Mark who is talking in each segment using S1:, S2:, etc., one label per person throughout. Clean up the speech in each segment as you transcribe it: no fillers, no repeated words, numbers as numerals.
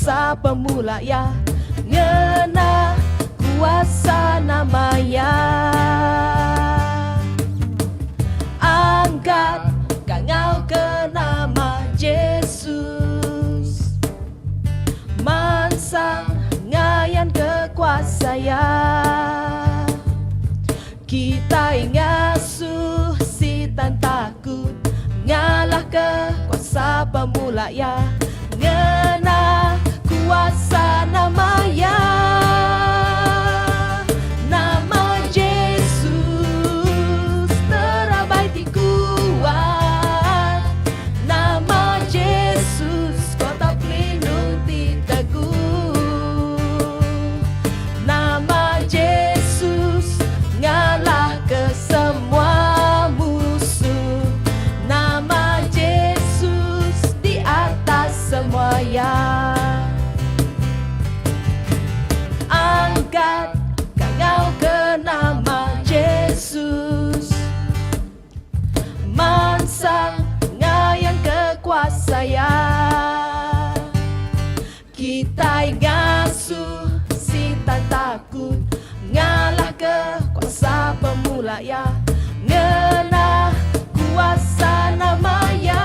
S1: kuasa pemula ya, ngena kuasa namanya. Angkat kangau ke nama Yesus, mansang ngayan kekuasa ya. Kita ngasuh si tan takut, ngalah ke kuasa pemula ya, ngena kuasa namanya. Nama Yesus terabai kuat, nama Yesus kota pelindung ti teguh, nama Yesus ngalah ke semua musuh, nama Yesus di atas semua ya. Angkat kangau ke nama Yesus, mansang ngayan kekuasa ya. Kita ngasuh si tan takut, ngalah ke kuasa pemula ya, ngena kuasa namanya.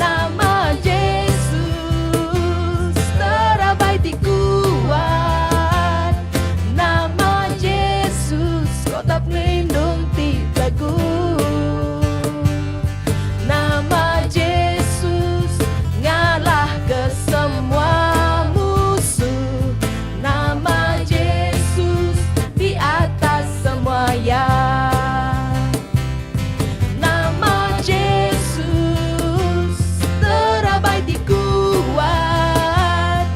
S1: Nama Yesus terabai kuat, nama Yesus kota pelindung ti teguh, nama Yesus ngalah ke semua musuh, nama Yesus di atas semua ya. Nama Yesus terabai kuat,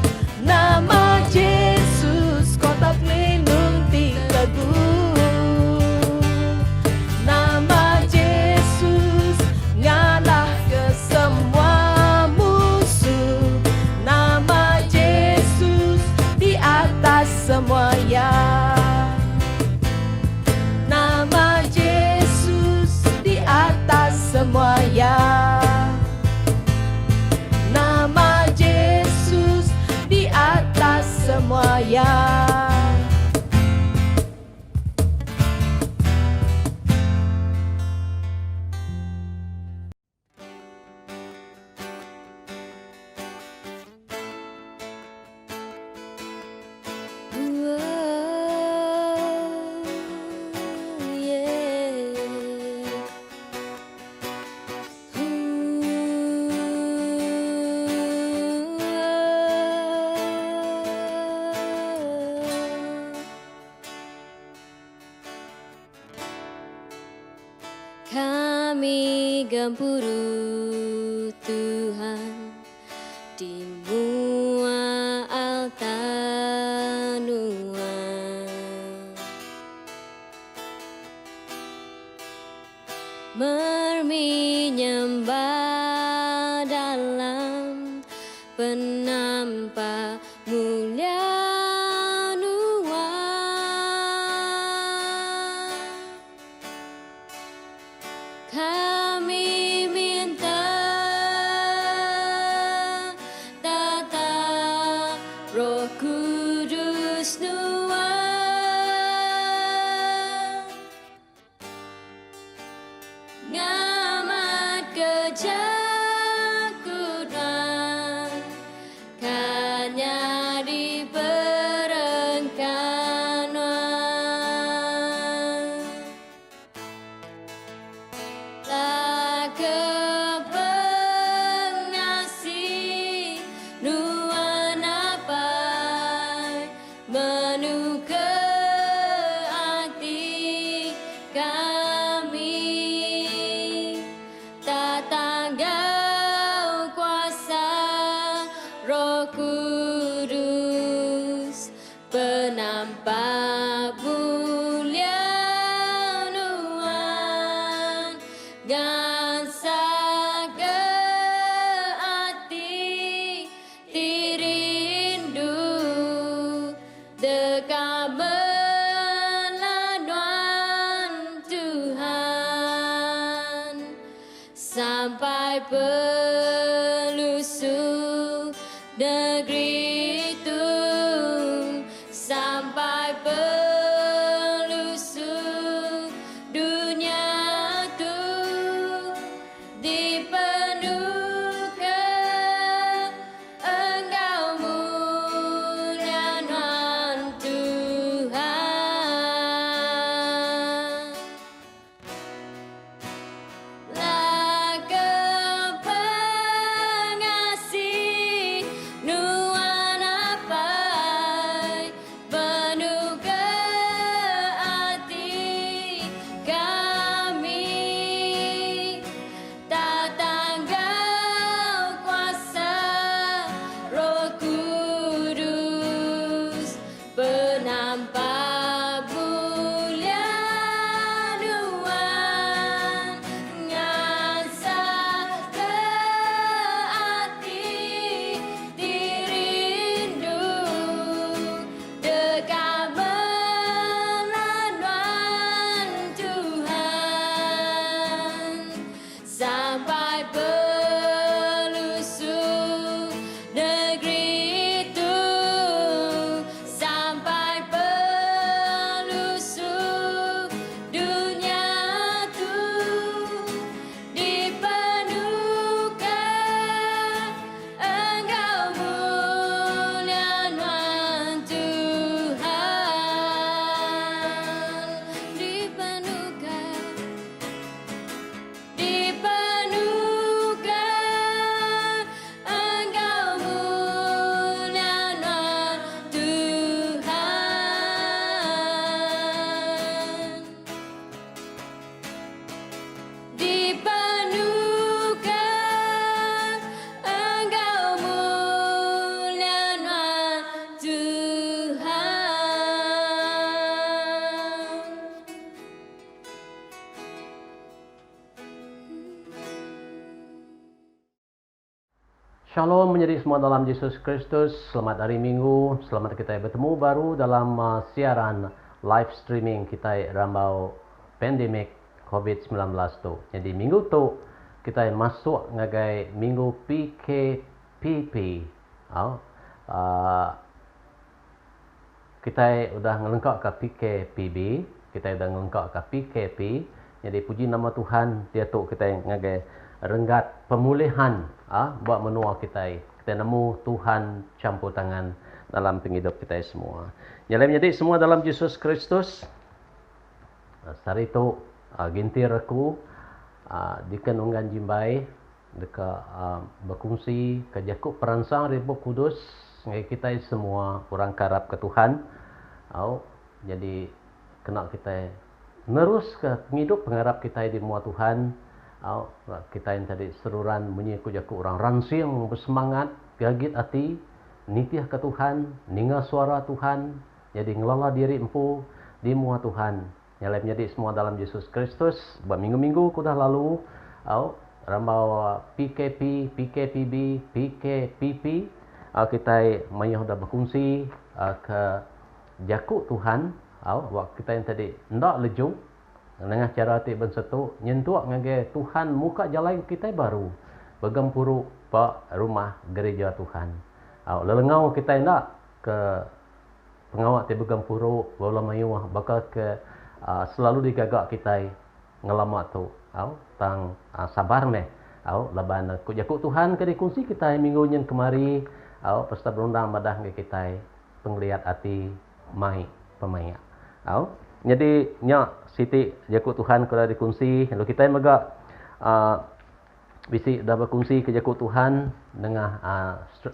S1: nama Yesus kota pelindung ti teguh, nama Yesus ngalah ke semua musuh, nama Yesus di atas semua ya. Nama Yesus di atas semua ya. Nama Yesus di atas semua ya.
S2: Kami gempuru Tuhan di Mual Tanua, menyembah dalam penampak mulia Nua. Kami minta tata Roh Kudus Nua, ngamat kejakutan kanya di perengkanan. La kepengasih Nua napai menu ke hati kami, tak tanggau kuasa Roh Kudus, penampak mulia Nuan, gansa ke hati tirindu dekat meladuan Tuhan sampai pelusur kami tak tanggal kuasa Roh Kudus penampak mulia Tuhan ngasah ke hati dirindu dekat melawan Tuhan sampai pelusur negeri itu sampai pelusur dunia itu dipenuhkan Engkau mulia Tuhan dipenuhkan Engkau mulia Tuhan dipenuhkan Engkau mulia Tuhan.
S3: Shalom menjadi semua dalam Yesus Kristus. Selamat hari Minggu. Selamat kita bertemu baru dalam siaran live streaming kita rambau pandemik COVID-19 tu. Jadi minggu tu kita masuk ngagai minggu PKPP. Kita udah ngelengkap ke PKPB, kita udah ngelengkap ke PKP. Jadi puji nama Tuhan, dia tu kita ngagai renggat pemulihan buat menua kita. Kita nemu Tuhan campur tangan dalam penghidup kita semua. Jadi semua dalam Yesus Kristus. Hari itu gintir aku diken unggan jimbai dekat berkongsi kejakuk peransang Roh Kudus ngai kita semua orang karap ke Tuhan. Jadi kena kita nerus ke penghidup pengharap kita di mua Tuhan. Kita yang tadi seruran menyikut jakuk orang ransing bersemangat gagit hati nitiah ke Tuhan ninga suara Tuhan jadi ngelala diri empu di mua Tuhan nyalai menjadi semua dalam Yesus Kristus. Minggu-minggu kudah lalu rambau PKP, PKPB, PKPP kita mayah dah berkongsi ke jakuk Tuhan waktu kita yang tadi ndak lejung dengan cara ti bensetu nyentuak ngagai Tuhan muka jalan kita baru begampuru pak rumah gereja Tuhan. Lelengau kita ndak ke pengawak ti begampuru bola mayuah bakal ke selalu digagak kita ngelamak tu tang sabar meh laban ku jakuk Tuhan ke dikongsi kita minggu nyen kemari pesta berundang madah ngai kita penglihat hati mai pemaya. Jadi nya siti jakuk Tuhan kalau dikongsi lalu kita megak bisi dah berkongsi ke jakuk Tuhan dengan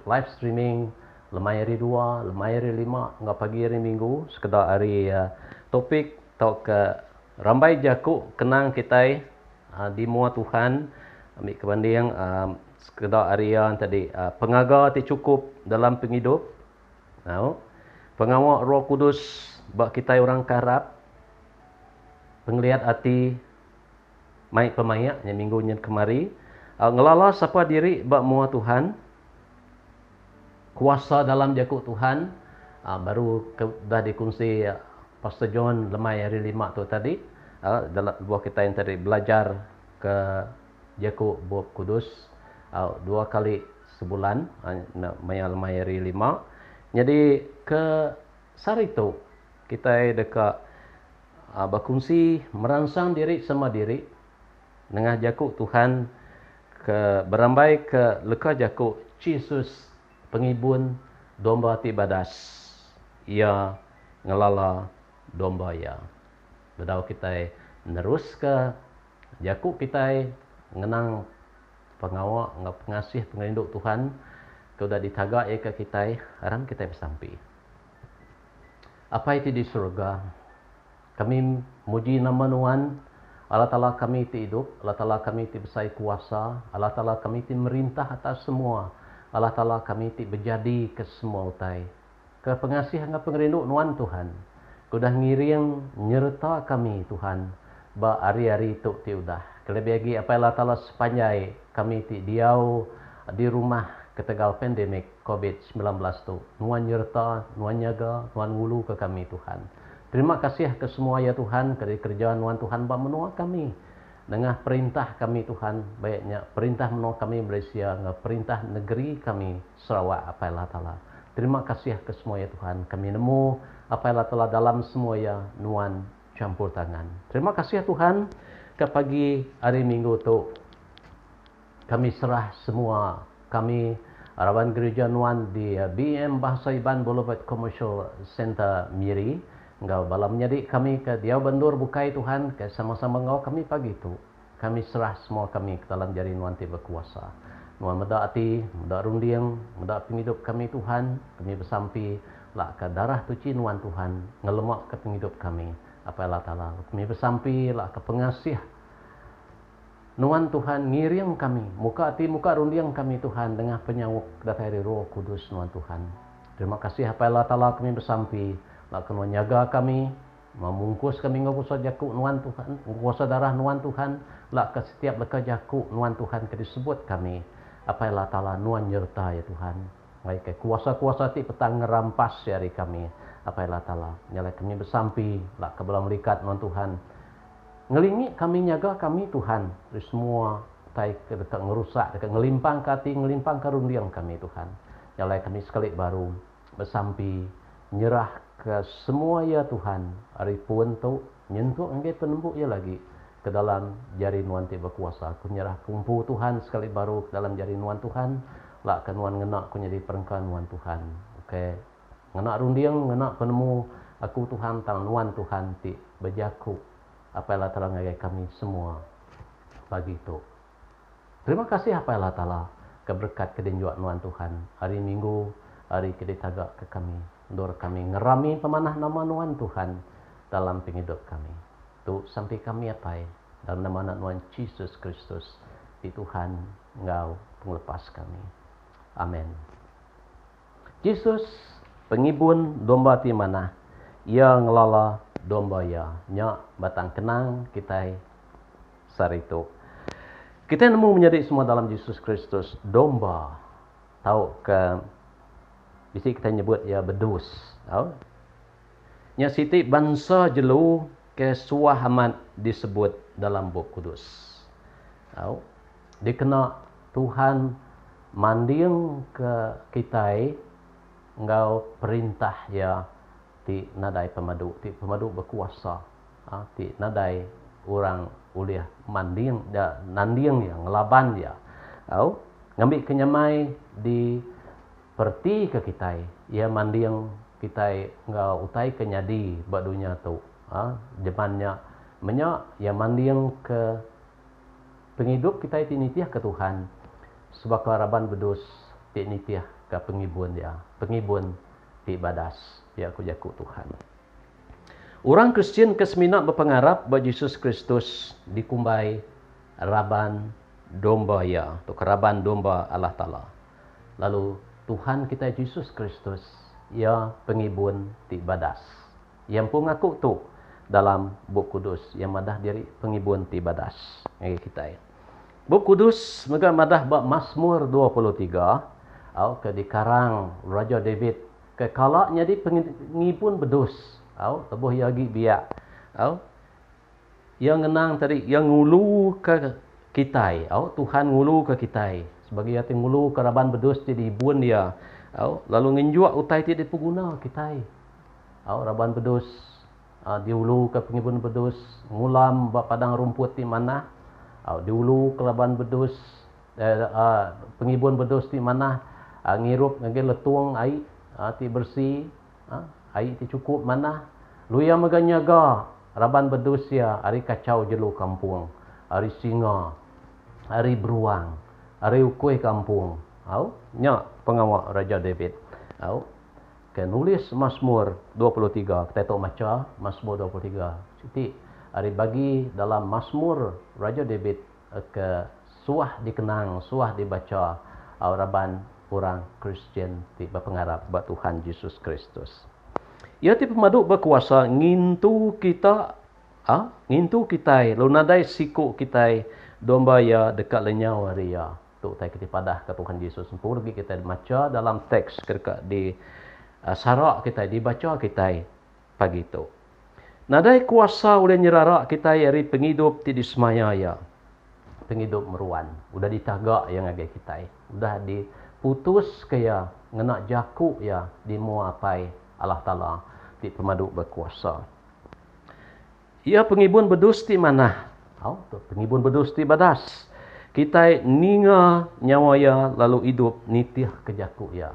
S3: live streaming lemai hari 2, lemai hari 5 ngah pagi hari Minggu sekedar hari topik atau ke rambai jakuk kenang kita di mua Tuhan ambil kebanding sekedar hari yang tadi pengaga ti cukup dalam penghidup. Pengawak Roh Kudus bak kita orang karap penglihat hati mai pemayak yang minggu yang kemari ngelala siapa diri bak mua Tuhan kuasa dalam jakuk Tuhan baru dah dikongsi Pastor John lemai hari 5 tu tadi dalam buah kita yang tadi belajar ke jakuk buah kudus 2 kali sebulan lemai hari 5. Jadi ke sari tu kita dekat berkongsi merangsang diri sama diri dengan jakuk Tuhan ke berambai ke leka jakuk Yesus pengibun domba ti badas ia ngelala domba ya. Bedau kita nerus ke jakuk kita ngenang pengawak ngap pengasih pengenduk Tuhan kau dah ditagak ke kita haram kita bersampai. Apa itu di surga? Kami muji nama Tuhan Allah Ta'ala kami ti hidup, Allah Ta'ala kami ti besai kuasa, Allah Ta'ala kami ti merintah atas semua, Allah Ta'ala kami ti berjadi ke semua utai. Ke pengasihan ke pengerindu nuan Tuhan, kudah ngiring nyerta kami Tuhan, ba hari-hari tu ti udah. Kelebih lagi apa Allah Ta'ala sepanjai kami ti diau di rumah ketegal pandemik COVID-19 tu. Nuan nyerta, nuan nyaga, nuan ngulu ke kami Tuhan. Terima kasih ke semua ya Tuhan, kerana kerjaan nuan Tuhan ba menua kami. Dengan perintah kami Tuhan, baiknya perintah menua kami Malaysia, dengan perintah negeri kami Sarawak apa Allah Ta'ala. Terima kasih ke semua ya Tuhan. Kami nemu apa Allah Ta'ala dalam semua ya nuan campur tangan. Terima kasih ya Tuhan. Ke pagi hari Minggu tu kami serah semua kami Araban Gereja Nuan di BM Bahasa Iban Boulevard Commercial Center Miri. Engkau balam menjadi kami ke Diau Bandur bukai Tuhan, ke sama-sama engkau kami pagi itu. Kami serah semua kami ke dalam jari Nuan Ti berkuasa. Nuan meda hati, meda rundiang, meda penghidup kami Tuhan. Kami bersampi lah ke darah tuci Nuan Tuhan, ngelemak ke penghidup kami. Apa Allah Ta'ala. Kami bersampi lah ke pengasih Nuan Tuhan ngiring kami, muka hati muka rundiang kami Tuhan dengan penyawuk dari Roh Kudus Nuan Tuhan. Terima kasih apa Allah Ta'ala kami bersampi, lah kena nyaga kami, memungkus kami ngapusa jaku Nuan Tuhan, kuasa darah Nuan Tuhan, lah ke setiap leka jaku Nuan Tuhan ke disebut kami. Apa Allah Ta'ala Nuan nyerta ya Tuhan. Baik ke kuasa-kuasa ti petang ngerampas dari kami. Apa Allah Ta'ala, nyala kami bersampi, lah ke belah melikat Nuan Tuhan. Ngelingi kami nyaga kami Tuhan dari semua tai dekat ngerusak, dekat ngelimpang kati, ngelimpang karundiang kami Tuhan. Nyalai kami sekali baru bersampi nyerah ke semua ya Tuhan. Hari pun tu nyentuh engke penembuk ya lagi ke dalam jari Nuan Ti berkuasa. Aku nyerah kumpu Tuhan sekali baru ke dalam jari Nuan Tuhan. Lah ke Nuan ngena aku jadi perengkan Nuan Tuhan. Okey. Ngena rundiang, ngena penemu aku Tuhan tang Nuan Tuhan Ti berjaku. Apa Allah Ta'ala ngagai kami semua pagi itu. Terima kasih apa Allah Ta'ala keberkat kedenjuak Nuan Tuhan. Hari Minggu, hari kita tagak ke kami. Dor kami ngerami pemanah nama Nuan Tuhan dalam penghidup kami. Tu sampai kami apa dalam nama anak Nuan Yesus Kristus di Tuhan engkau penglepas kami. Amin. Yesus pengibun domba ti mana? Ia ngelala domba ya, nyak batang kenang kita saritu. Kita nemu menjadi semua dalam Yesus Kristus domba. Tahu ke bisi kita nyebut ya bedus. Tahu? Nya siti bangsa jelu ke suah amat disebut dalam Buku Kudus. Tahu? Dikena Tuhan manding ke kita engkau perintah ya ti nadai pemadu, ti pemadu berkuasa, ti nadai orang uliah manding da nanding yang ngelaban dia, au ngambil kenyamai di perti ke kita, ia manding kita ngau utai kenyadi badunya tu, depannya menyak ia manding ke penghidup kita ti nitiah ke Tuhan, sebab karaban bedus ti nitiah ke pengibun dia, pengibun ti badas. Ya aku jaku Tuhan. Orang Kristian keseminat berpengarap bahawa Yesus Kristus dikumbai raban domba ya, atau keraban domba Allah Ta'ala. Lalu Tuhan kita Yesus Kristus, ia pengibun ti badas. Yang pun aku tu dalam Buku Kudus, yang madah diri pengibun ti badas. Yang kita. Buku Kudus mega madah bab Mazmur 23, ke dikarang Raja David ke kalaknya di pengibun bedus, tebuh yagi biak, yang ngenang tadi, yang ngulu ke kita, Tuhan ngulu ke kita, sebagai hati ngulu ke raban bedus jadi ibun dia, lalu ngenjuak utai ti dipuguna kita, raban bedus, diulu ke pengibun bedus, ngulam bak padang rumput di mana, diulu ke raban bedus, pengibun bedus di mana, ngirup ngage letuang air, ti bersih, air ti cukup mana, luya meganyaga raban bedus ya, hari kacau jelu kampung, hari singa, hari beruang, hari ukui kampung, nya pengawak Raja David, ke nulis Mazmur 23, kita tahu maca Mazmur 23, siti Ari bagi dalam Mazmur Raja David ke suah dikenang, suah dibaca raban orang Kristian ti berpengarap ba Tuhan Yesus Kristus. Ia ti pemaduk berkuasa ngintu kita ngintu kita lunadai siku kita domba ya dekat lenyau ria tu tai kita padah ke Tuhan Yesus pergi kita baca dalam teks dekat di sarak kita dibaca kita pagi tu. Nadai kuasa oleh nyerarak kita dari penghidup ti dismaya ya. Penghidup meruan udah ditagak yang agak kita udah diputus kaya ngena jaku ya dimuapai Allah Taala di pemaduk berkuasa. Ia pengibun bedus ti mana? Pengibun bedus ti badas. Kita ninga nyawa ya lalu hidup nitih kejaku ya.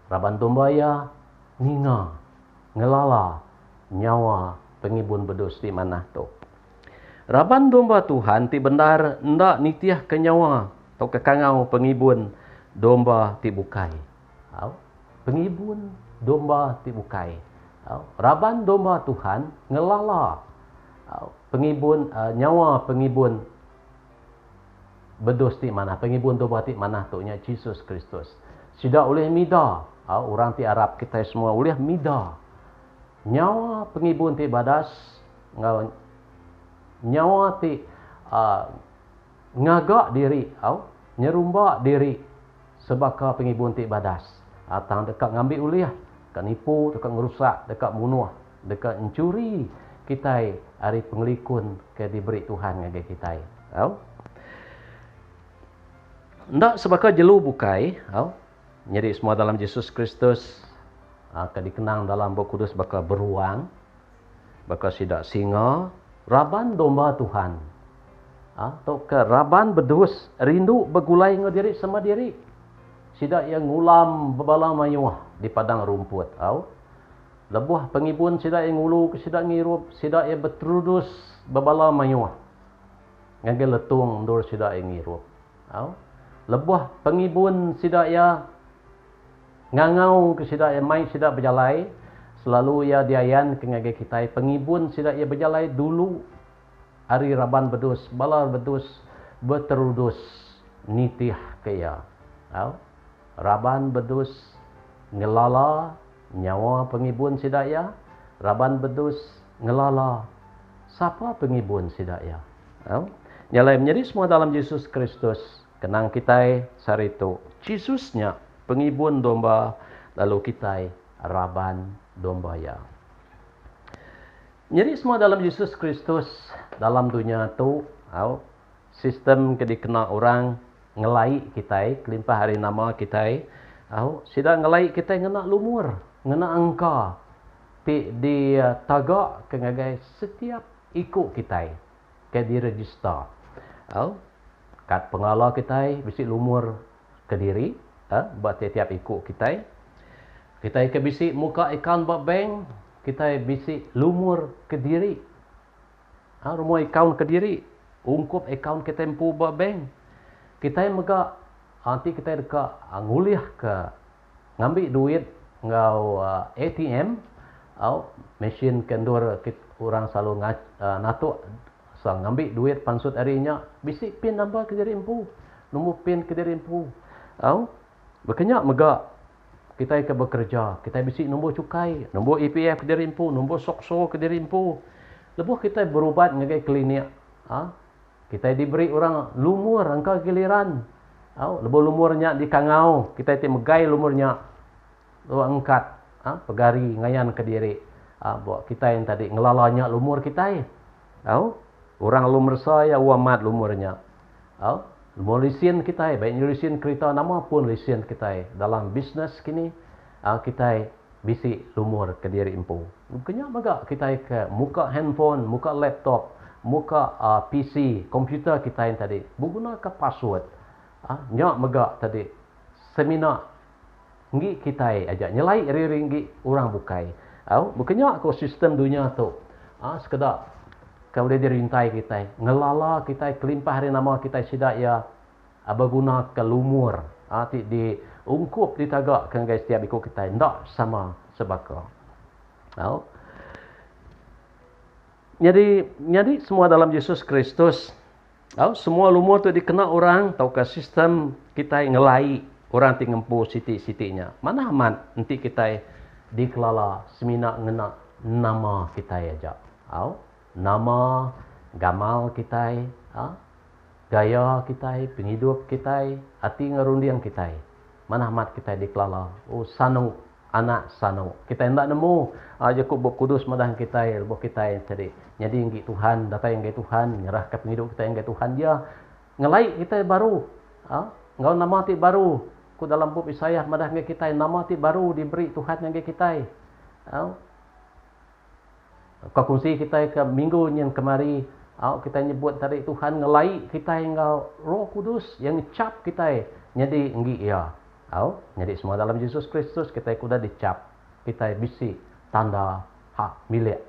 S3: Raban domba ya ninga ngelala nyawa pengibun bedus ti mana tu. Raban domba Tuhan ti benar ndak nitih kenyawa atau kekangau pengibun domba ti bukai. Pengibun domba ti bukai. Raban domba Tuhan ngelala pengibun nyawa pengibun bedus ti mana, pengibun domba ti mana tu nya Yesus Kristus. Sida oleh mida, orang ti Arab kita semua oleh mida. Nyawa pengibun ti badas nyawa ti ngagak diri nyerumba diri sebaka pengibun ti badas atang dekat ngambil uliah dekat nipu dekat ngerusak dekat bunuh dekat mencuri kita hari pengelikun ke diberi Tuhan ngage kita ndak sebaka jelu bukai jadi semua dalam Yesus Kristus dikenang dalam Buku Kudus bakal beruang bakal sidak singa raban domba Tuhan atau ke raban bedus rindu begulai ngediri sama diri sidak yang ngulam bebala mayuah di padang rumput lebuh pengibun sidak yang ngulu sidak ngirup sidak yang betrudus bebala mayuah ngage letung ndur sidak yang ngirup lebuh pengibun sidak ya ngangau ke sidak yang mai sidak berjalai selalu ya diayan kengage kita pengibun sidak ia berjalai dulu hari raban bedus balar bedus berterudus nitih kaya raban bedus ngelala nyawa pengibun sidak ya raban bedus ngelala siapa pengibun sidak ya nyalai menjadi semua dalam Yesus Kristus kenang kita saritu Yesusnya pengibun domba lalu kita raban domba ya. Jadi semua dalam Yesus Kristus dalam dunia tu sistem kedikena orang ngelai kita kelimpah hari nama kita sida ngelai kita ngena lumur ngena angka di tagak kengagai setiap ikut kita ke di register kad pengala kita bisi lumur ke diri buat tiap ikut kita ke bisi muka akaun bank kita bisi lumur ke diri rumah akaun ke diri ungkup akaun ke tempu bank kita mega nanti kita dekat nguliah ke ngambil duit ngau ATM mesin kendur orang selalu natuk ngambil duit pansut harinya bisi pin number ke diri empu nombor pin ke diri empu berkenyak mega kita ke bekerja, kita bisi nombor cukai, nombor EPF ke diri empu, nombor sokso ke diri empu. Lepas kita berubat ngagai klinik, kita diberi orang lumur angka giliran. Lepas lumurnya di kangau, kita megai lumurnya, lalu angkat, pegari ngayan ke diri. Buat kita yang tadi ngelalanya lumur kita. Orang lumur saya, uamat lumurnya. Lumur lesen kita, baik lesen kereta nama pun lesen kita. Dalam bisnes kini, kita bisi lumur ke diri empu. Bukannya maga kita ke muka handphone, muka laptop, muka PC, komputer kita yang tadi. Menggunakan password. Nyak maga tadi. Seminar. Ngi kita aja. Nyelai ringgi orang bukai. Bukannya aku sistem dunia tu. Sekedar. Kalau dia dirintai kita, ngelala kita, kelimpah hari nama kita sidak ya, berguna ke lumur, di ungkup di tagak kan guys setiap ikut kita, tidak sama sebaka. Jadi semua dalam Yesus Kristus. Semua lumur tu dikena orang, tau ke sistem kita ngelai orang ti ngempu siti-sitinya. Mana amat nanti kita dikelala semina ngena nama kita aja. Nama gamal kita, gaya kita, penghidup kita, hati ngerundiang kita. Mana amat kita dikelala. Sanu anak sanu. Kita hendak nemu Jakub Bapa Kudus madah kita, lebih kita jadi inggi Tuhan, data yang inggi Tuhan, nyerah ke penghidup kita yang inggi Tuhan dia ngelai kita baru. Ngau nama ti baru. Ku dalam buku Isaiah madah inggi kita nama ti baru diberi Tuhan yang inggi kita. Kau kongsi kita ke minggu yang kemari, kita nyebut dari Tuhan ngelai kita yang Roh Kudus yang cap kita jadi inggi ia. Jadi semua dalam Yesus Kristus kita kuda dicap, kita bisi tanda hak milik.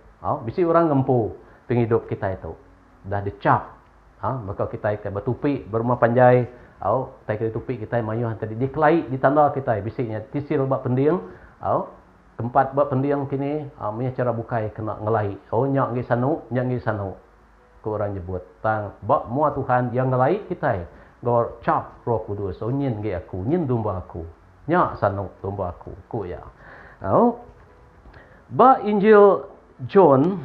S3: Bisi orang ngempu penghidup kita itu dah dicap. Maka kita bertupi berumah panjai, kita tupi kita mayuh tadi dikelai di tanda kita bisinya tisir bak pendiang, tempat bak pendiang kini punya cara bukai kena ngelai. Nyak ngi sanu. Ku orang nyebut tang bak mua Tuhan yang ngelai kita. Gor cap Roh Kudus, nyin ge aku, nyin domba aku. Nyak sanu domba aku, ku ya. Ba Injil John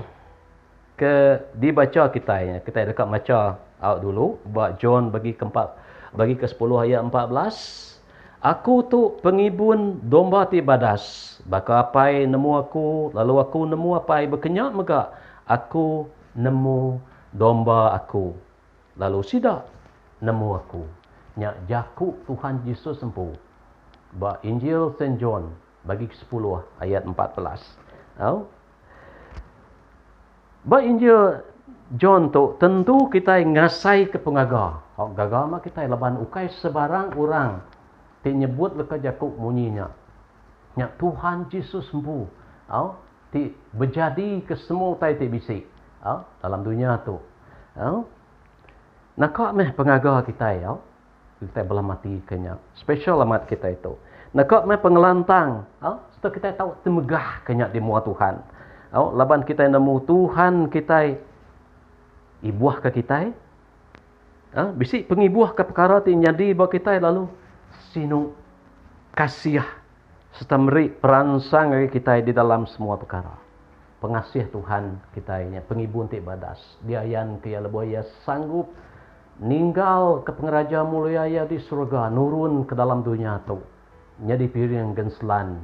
S3: ke dibaca kita dekat baca dulu. Ba John bagi ke-10 ayat 14. Aku tu pengibun domba ti badas. Baka apai nemu aku, lalu aku nemu apai berkenyak mega. Aku nemu domba aku. Lalu sidak nemu aku. Nyak Jakub Tuhan Yesus sempu. Ba Injil Saint John bagi 10 ayat 14. Ba Injil John tu tentu kita ngasai ke pengaga. Gaga mak kita laban ukai sebarang orang ti nyebut leka Jakub munyinya. Nyak Tuhan Yesus sempu. Ti berjadi ke semua tai ti bisi. Dalam dunia tu. Nakak meh pengaga kita kita belah mati kenya. Special amat kita itu. Nakak meh pengelantang. Setelah kita tahu temegah kenya di muat Tuhan. Laban kita nemu Tuhan kita ibuah ke kita. Bisi pengibuah ke perkara ti nyadi bagi kita lalu sinu kasih serta meri peransang bagi kita di dalam semua perkara. Pengasih Tuhan kita ini pengibun ti badas. Dia yang kaya leboya sanggup ninggal ke pengeraja mulia di surga, nurun ke dalam dunia tu. Jadi piring genselan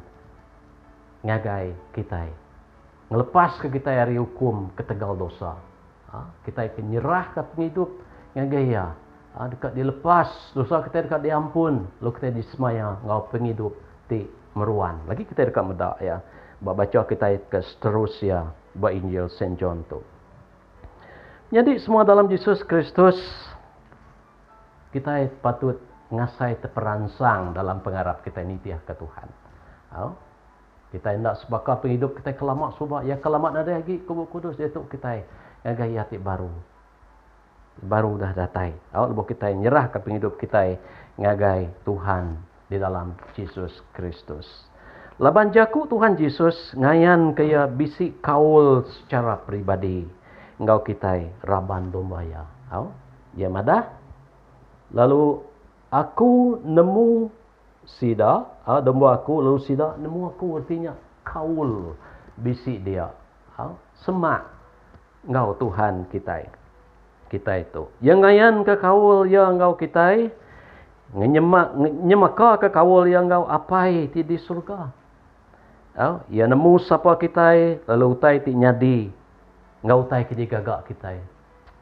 S3: ngagai kita. Ngelepas ke kita dari hukum ketegal dosa. Kita nyerah ke penghidup ngagai ya. Dekat dilepas dosa kita dekat diampun, lalu kita disemaya ngau penghidup ti meruan. Lagi kita dekat medak ya. Baca kita ke seterusnya ba Injil Saint John tu. Jadi semua dalam Yesus Kristus kita patut ngasai terperansang dalam pengharap kita ini tiah ke Tuhan. Kita hendak sebakar penghidup kita kelamat subak. Ya kelamat ada lagi kubur kudus dia tu kita ngagai hati baru. Baru dah datai. Lepas kita nyerah ke penghidup kita ngagai Tuhan di dalam Yesus Kristus. Laban jaku Tuhan Yesus ngayan kaya bisik kaul secara pribadi. Engkau kita raban domba ya. Ya madah. Lalu aku nemu sida, domba aku lalu sida nemu aku artinya kaul bisik dia. Semak engkau Tuhan kita itu. Yang ngayan ke kaul yang engkau kita nyemaka ke kaul yang engkau apai di surga. Ya nemu siapa kita lalu utai ti nyadi engkau utai ke gagak kita.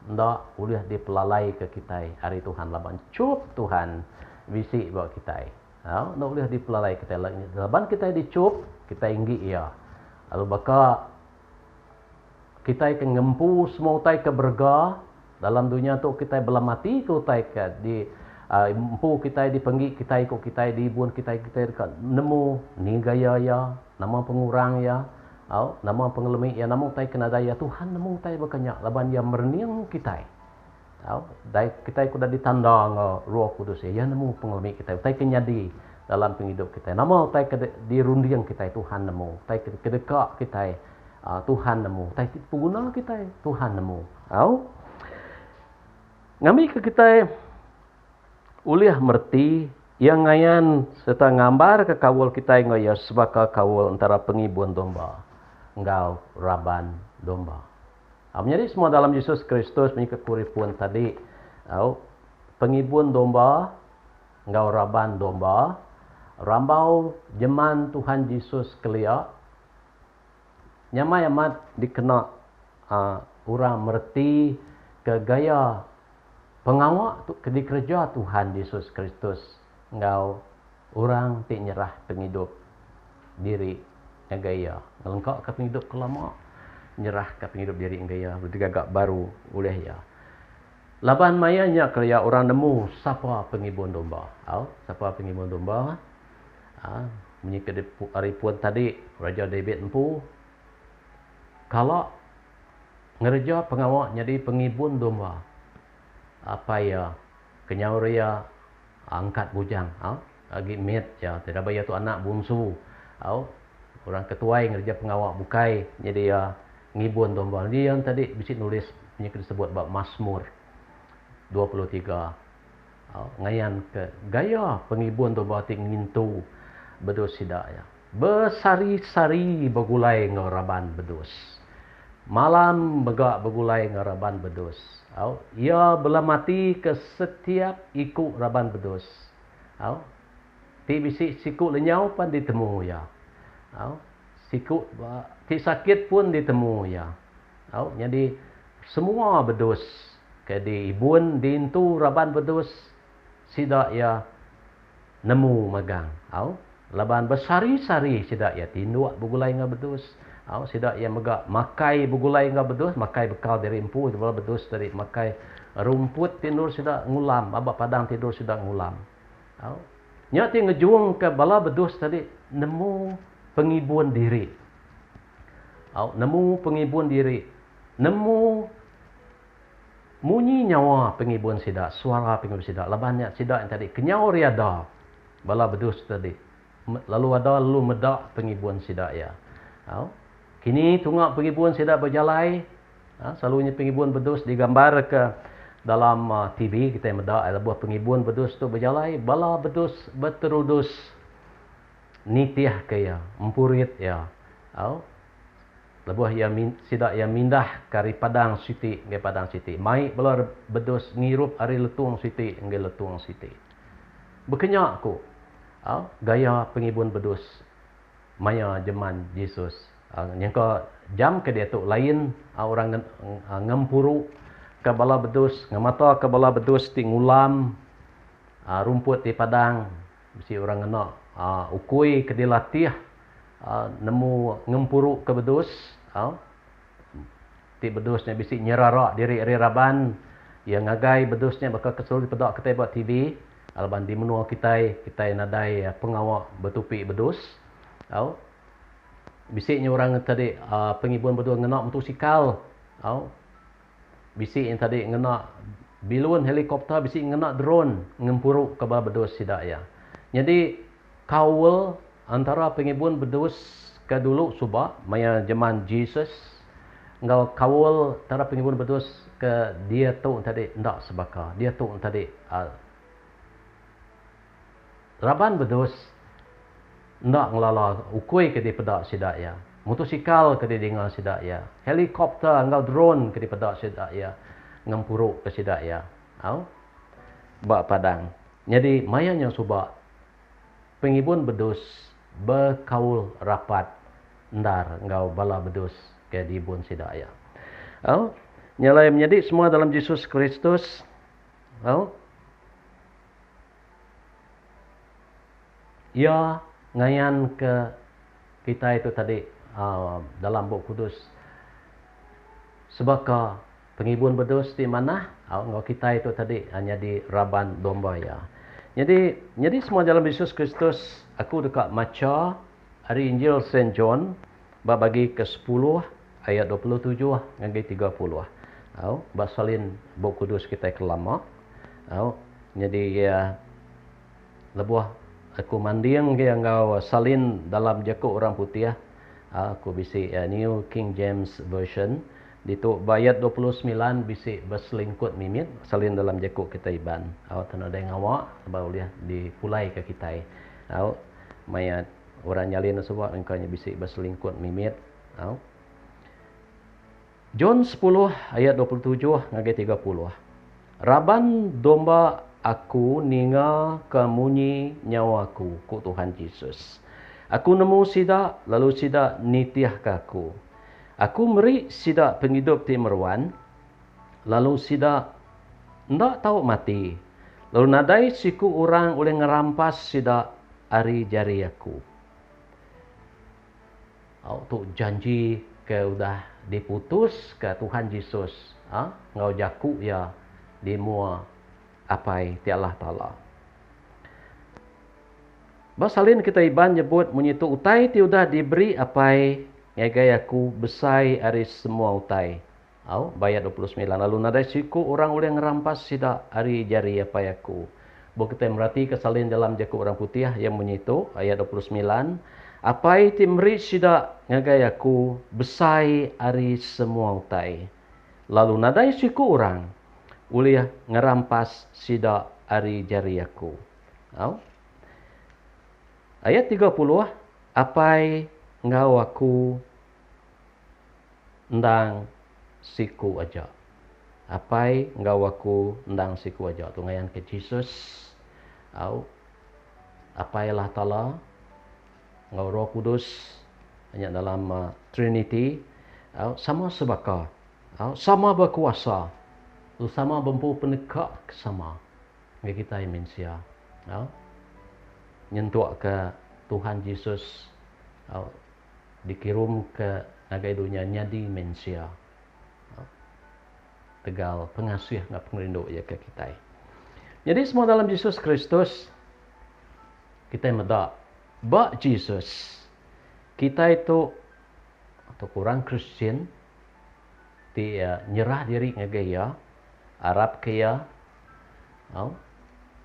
S3: Ndak boleh dipelalai ke kita hari Tuhan laban cup Tuhan bisik buat kita. Ndak boleh dipelalai kita laban kita dicup kita inggi ia. Lalu baka kita akan ngempu semua utai ke berga dalam dunia tu kita belah mati ke utai ke di empu kita dipenggi kita ikut kita dibun kita dekat nemu ni gaya ya nama pengurang ya. Nama pengelemi ya nama utai kena daya Tuhan nama utai berkenyak laban yang merniang kita. Dai kita ikut ditanda ngau Roh Kudus ya nama pengelemi kita utai kenyadi dalam penghidup kita. Nama utai dirundiang kita Tuhan nama utai kedekak kita Tuhan nemu. Tai pengguna kita Tuhan nemu. Au. Ngami ke kita uliah merti yang ngayan serta gambar ke kawul kita ngaya sebagai kawul antara pengibun domba. Engkau raban domba. Menjadi semua dalam Yesus Kristus menyika kuripun tadi. Au. Pengibun domba, engkau raban domba. Rambau jeman Tuhan Yesus kelia. Nyamai amat dikena orang merti ke gaya pengawak tu di kerja Tuhan Yesus Kristus. Engkau orang tak nyerah penghidup diri gaya. Ngelengkak ke penghidup kelama, nyerah ke penghidup diri gaya. Bergagak baru oleh ya. Laban mayanya kerja orang nemu siapa pengibun domba. Siapa pengibun domba? Menyika hari pun tadi Raja David empu. Kalau ngerja pengawak jadi pengibun domba, apa ya kenyau ria angkat bujang, lagi met ya tidak bayar tu anak bungsu, orang ketuai ngerja pengawak bukai jadi ya ngibun domba. Dia yang tadi bisa nulis punya disebut bab Mazmur 23. Ngayan ke gaya pengibun domba ting ngintu bedus sidak ya. Bersari-sari begulai ngaraban bedus. Malam begak begulai ngaraban bedus. Ia belamati ke setiap ikut raban bedus. Ti bisi sikut lenyau pun ditemu ya. Sikut ti sakit pun ditemu ya. Jadi semua bedus kedi ibun dintu raban bedus sidak ya nemu magang. Laban bersari-sari sidak ya tinduak begulai ngah bedus. Sidak yang megak makai begulai ngah bedus, makai bekal dari empu, sebab bedus dari makai rumput tidur sidak ngulam, abak padang tidur sidak ngulam. Nyati ngejuang ke bala bedus tadi nemu pengibun diri. Nemu pengibun diri. Nemu munyi nyawa pengibun sidak, suara pengibun sidak. Labannya sidak yang tadi kenyau riada bala bedus tadi. Lalu ada lalu medak pengibun sidak ya. Kini tungak pengibun sidak berjalai. Selalunya pengibun bedus digambar ke dalam TV kita yang medak ada buah pengibun bedus tu berjalai. Bala bedus berterudus nitiah ke ya, empurit ya. Lebuh yang sidak yang mindah kari padang siti ke padang siti. Mai bala bedus ngirup ari letung siti ke letung siti. Berkenyak ku. Gaya pengibun bedus maya jeman Yesus. Yang ke jam ke dia tu lain orang ngempuru ke bala bedus, ngamata ke bala bedus ti ngulam rumput di padang. Mesti orang ngena ukui ke dilatih nemu ngempuru ke bedus. Ti bedusnya bisi nyerarak diri raban yang ngagai bedusnya bakal kesul di pedak kita buat TV. Alban di menua kita nadai pengawak betupi bedus. Bisiknya orang tadi pengibun bedus ngenak motosikal. Bisik yang tadi ngenak bilun helikopter, bisik ngenak drone ngempuruk ke bawah bedus sidak ya. Jadi kawal antara pengibun bedus ke dulu subak maya zaman Jesus. Ngau kawal antara pengibun bedus ke dia tu tadi ndak sebaka. Dia tu tadi raban bedus ndak ngelala ukui ke di pedak sidak ya. Motosikal ke di dengar sidak ya. Helikopter ngau drone ke di pedak sidak ya. Ngempuruk ke sidak ya. Bak padang. Jadi mayanya subak pengibun bedus berkaul rapat ndar ngau bala bedus ke di bun sidak ya. Nyalai menjadi semua dalam Yesus Kristus. Ya ngayan ke kita itu tadi dalam buku kudus sebab pengibun bedus di mana ngau kita itu tadi hanya di raban domba ya. Jadi semua dalam Yesus Kristus aku dekat maca hari Injil Saint John bab bagi ke-10 ayat 27 hingga 30. Basalin buku kudus kita kelama. Jadi ya lebuh aku mandiang ke ngau salin dalam jakuk orang putih Aku bisi New King James Version. Ditu bayat 29 bisi berselingkut mimit salin dalam jakuk kita iban. Tanah deng awak sebab boleh dipulai ke kita. Mayat orang nyalin sebab engkaunya bisi berselingkut mimit. John 10 ayat 27 ngage 30. Raban domba aku ninga kemunyi nyawaku ku Tuhan Yesus. Aku nemu sida lalu sida nitiah kaku. Aku meri sida penghidup ti meruan lalu sida ndak tahu mati. Lalu nadai siku orang oleh ngerampas sida ari jari aku. Tu janji ke udah diputus ke Tuhan Yesus. Ngau jaku ya di mua apai ti Allah Ta'ala. Basalin kita iban nyebut menyitu utai ti udah diberi apai ngagai aku besai ari semua utai. Bayat 29. Lalu nadai siku orang oleh ngerampas sida ari jari apai aku. Bo kita merhati kesalin dalam jaku orang putih yang menyitu ayat 29. Apai ti meri sida ngagai aku besai ari semua utai. Lalu nadai siku orang oleh ngerampas sida ari jari aku. Ayat 30, apai ngau aku ndang siku aja. Apai ngau aku ndang siku aja. Tu ngayan ke Jesus. Apai Allah Ta'ala ngau Roh Kudus hanya dalam Trinity sama sebaka. Sama berkuasa. Sama mampu penekak sama. Kita manusia. Nyentuak ke Tuhan Yesus dikirim ke agai dunia nyadi manusia. Tegal pengasih ngap pengrindu ya ke kita. Jadi semua dalam Yesus Kristus kita medak bak Jesus. Kita itu atau kurang Kristen dia nyerah diri ngagaya Arab kaya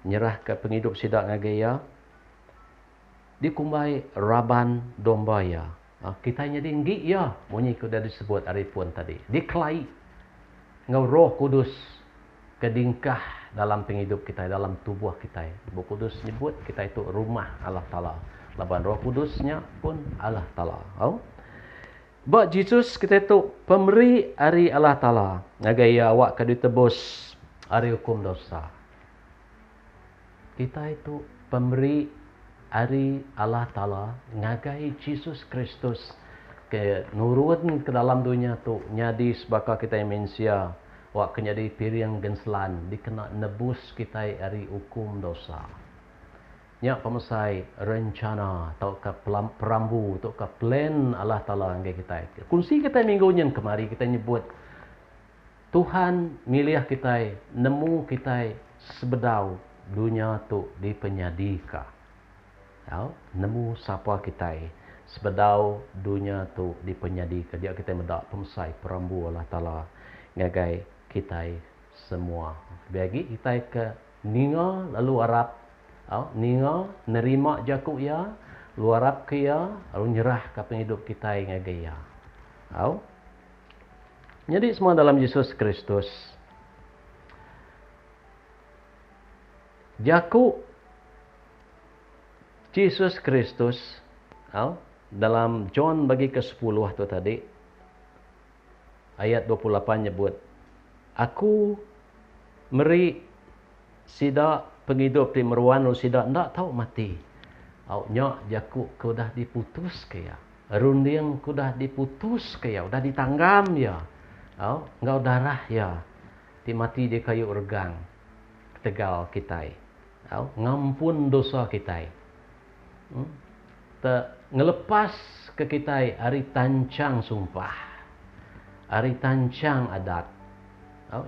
S3: nyerah ke penghidup sidak ngagaya dikumbai raban domba ya. Kita jadi nggi ya. Bunyi kuda disebut arifun tadi. Dikelai. Ngau Roh Kudus kedingkah dalam penghidup kita, dalam tubuh kita. Roh Kudus nyebut kita itu rumah Allah Ta'ala. Laban Roh Kudusnya pun Allah Ta'ala. Bak Jesus kita itu pemberi ari Allah Ta'ala. Ngagaya awak kadu tebus ari hukum dosa. Kita itu pemberi ari Allah Ta'ala ngagai Jesus Kristus ke nurun ke dalam dunia tu nyadi sebaka kita manusia wak kenyadi piring genselan dikena nebus kita ari hukum dosa. Nya pemasai rencana atau ke perambu atau ke plan Allah Ta'ala ngagai kita. Kunci kita minggu nyen kemari kita nyebut Tuhan milih kita nemu kita sebedau dunia tu dipenyadika. Nemu siapa kita sebedau dunia tu dipenyadika. Dia kita mendak pemasai perambu Allah Ta'ala ngagai kita semua. Bagi kita ke ninga lalu Arab. Ninga nerima jakuk ya. Lu Arab ke ya. Lalu nyerah ke penghidup kita ngagai ya. Jadi semua dalam Yesus Kristus. Jakuk Yesus Kristus dalam John bagi ke-10 tu tadi ayat 28 nyebut aku meri sida penghidup di meruan lu sida ndak tahu mati. Nyak jaku ku dah diputus ke ya. Runding ku dah diputus ke ya, dah ditanggam ya. Ngau darah ya. Ti mati di kayu urgang. Tegal kita. Ngampun dosa kita. Ngelepas ke kita hari tancang sumpah, hari tancang adat.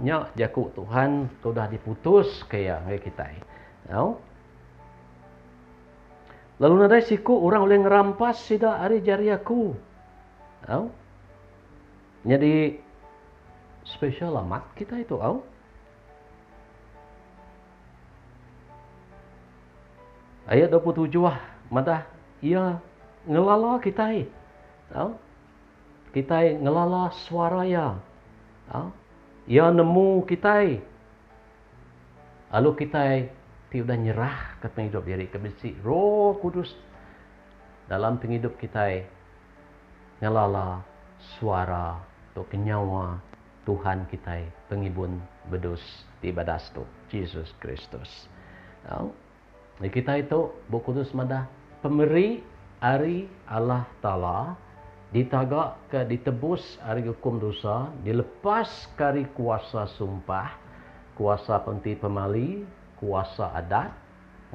S3: Nyak jaku Tuhan sudah diputus kaya kita. Lalu nadai siku orang boleh ngerampas sida hari jari aku. Jadi spesial amat kita itu. Ayat 27 madah ia ngelala kita. Kita ngelala suara ya. Ya nemu kita. Lalu kita sudah nyerah ke penghidup diri kebesi Roh Kudus dalam penghidup kita ngelala suara atau kenyawa Tuhan kita pengibun bedus di badas tu Yesus Kristus. Kita itu Roh Kudus madah pemberi ari Allah Ta'ala ditagak ke ditebus ari hukum dosa, dilepas kari kuasa sumpah, kuasa penti pemali, kuasa adat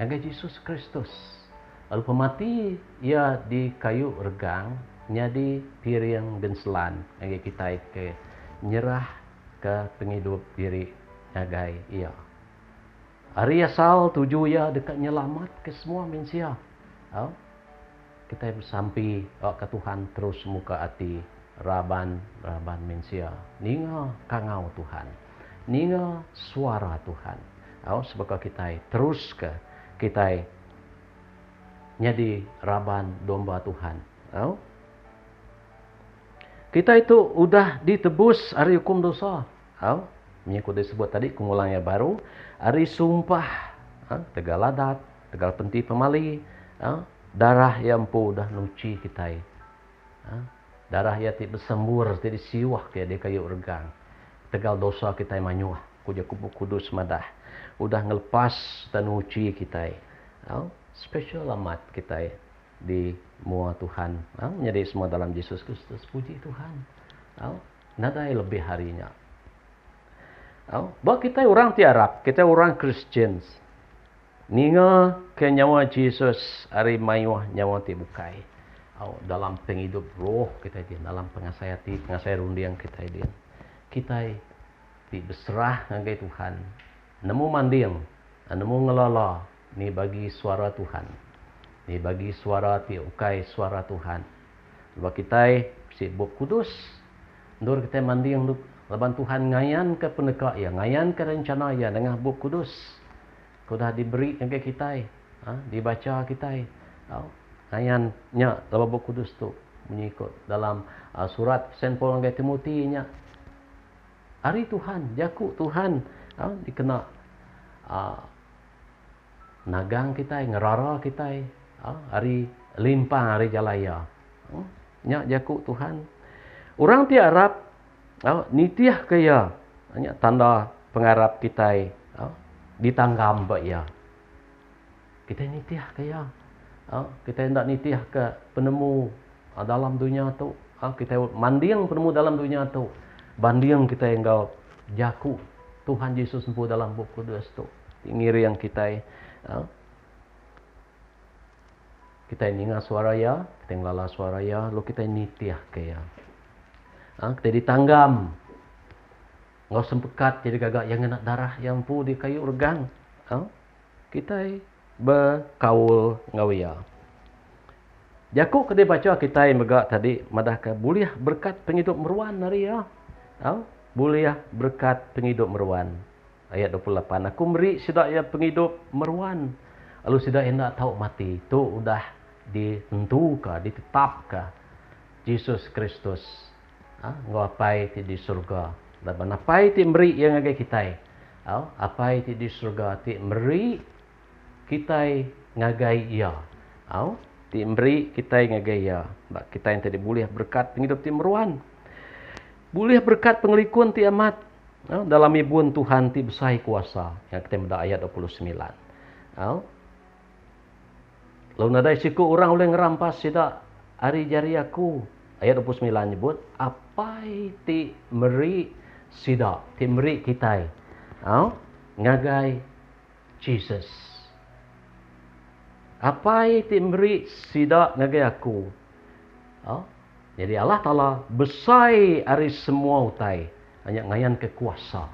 S3: ngagai Yesus Kristus. Lalu pemati ia di kayu regang nyadi piring genselan ngagai kita ke nyerah ke penghidup diri ngagai ia. Hari asal tuju ia dekat nyelamat ke semua manusia. Kita sampai ke Tuhan terus muka hati raban manusia. Ninga kangau Tuhan. Ninga suara Tuhan. Sebab kita terus ke kita jadi raban domba Tuhan. Kita itu udah ditebus hari hukum dosa. Menyangkut disebut tadi pengulang yang baru. Hari sumpah. Tegal adat, tegal penti pemali. Darah yang pu dah nuci kita. Darah yang tidak bersembur, tidak siwah ke di kayu regang. Tegal dosa kita manyuah. Kuja kubu kudus madah. Udah ngelepas dan nuci kita. Special amat kita di mua Tuhan. Menjadi semua dalam Yesus Kristus. Puji Tuhan. Nada lebih harinya. Bahawa kita orang tiarap. Kita orang Christians. Ninga ke nyawa Yesus hari mayuah nyawa ti bukai. Dalam penghidup roh kita dia, dalam pengasai rundiang kita dia. Kita ti berserah ngagai Tuhan. Nemu manding, nemu ngelala ni bagi suara Tuhan. Ni bagi suara ti ukai suara Tuhan. Sebab kita si Roh Kudus ndur kita manding laban Tuhan ngayan ke peneka ya, ngayan ke rencana ya dengan Roh Kudus. Kau dah diberi ke kita, dibaca kita. Ayatnya dalam Roh Kudus tu mengikut dalam surat Saint Paul ke Timotius nya. Hari Tuhan, jaku Tuhan, dikena nagang kita, ngerara kita. Hari limpah, hari jalaya. Nya jaku Tuhan. Orang tiarap nitiah kaya, tanda pengarap kita. Ditanggam baik ya. Kita nitiah kaya. Kita hendak nitiah ke penemu dalam dunia tu. Kita manding penemu dalam dunia tu. Banding kita yang jaku Tuhan Yesus sempuh dalam Roh Kudus tu. Ngiri yang kita. Kita ninga suara ya. Kita ngelala suara ya. Lalu kita nitiah kaya. Kita ditanggam. Ngau sempekat jadi gagak yang nak darah yang pu di kayu regang. Kita berkaul ngawia. Jaku kedai baca kita yang megak tadi madah ke buliah berkat penghidup meruan hari ya. Buliah berkat penghidup meruan. Ayat 28. Aku beri sidak ya penghidup meruan. Lalu sidak yang nak tahu mati. Tu udah ditentukan, ditetapkan Yesus Kristus. Ngau apai di surga. Dan apa itu beri yang agak kita? Apa itu di surga? Ti beri kita ngagai ia. Ti beri kita ngagai ia. Kita yang tadi boleh berkat penghidup ti meruan. Boleh berkat pengelikun ti amat. Dalam ibun Tuhan ti besai kuasa. Yang kita mendak ayat 29. Lalu nadai siku orang boleh ngerampas sidak hari jari aku. Ayat 29 nyebut. Apa itu beri sidak timri kita ngagai Jesus. Apa timri sidak ngagai aku. Jadi Allah Ta'ala besai ari semua utai. Hanya ngayan ke kuasa.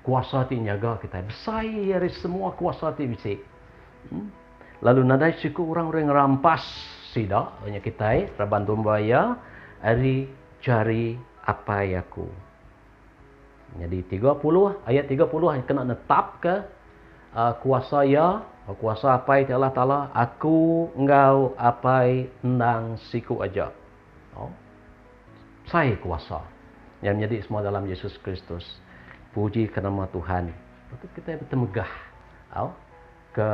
S3: Kuasa ti nyaga kita. Besai ari semua kuasa ti bisik. Lalu nadai siku orang-orang rampas sidak. Hanya kita raban dombaya ari jari apa yaku. Jadi 30 ayat 30 kena netap ke kuasa ya Kuasa apai ti Allah Ta'ala, aku engkau apai endang siku aja. Saya kuasa yang menjadi semua dalam Yesus Kristus. Puji ke nama Tuhan. Lepas kita bertemegah ke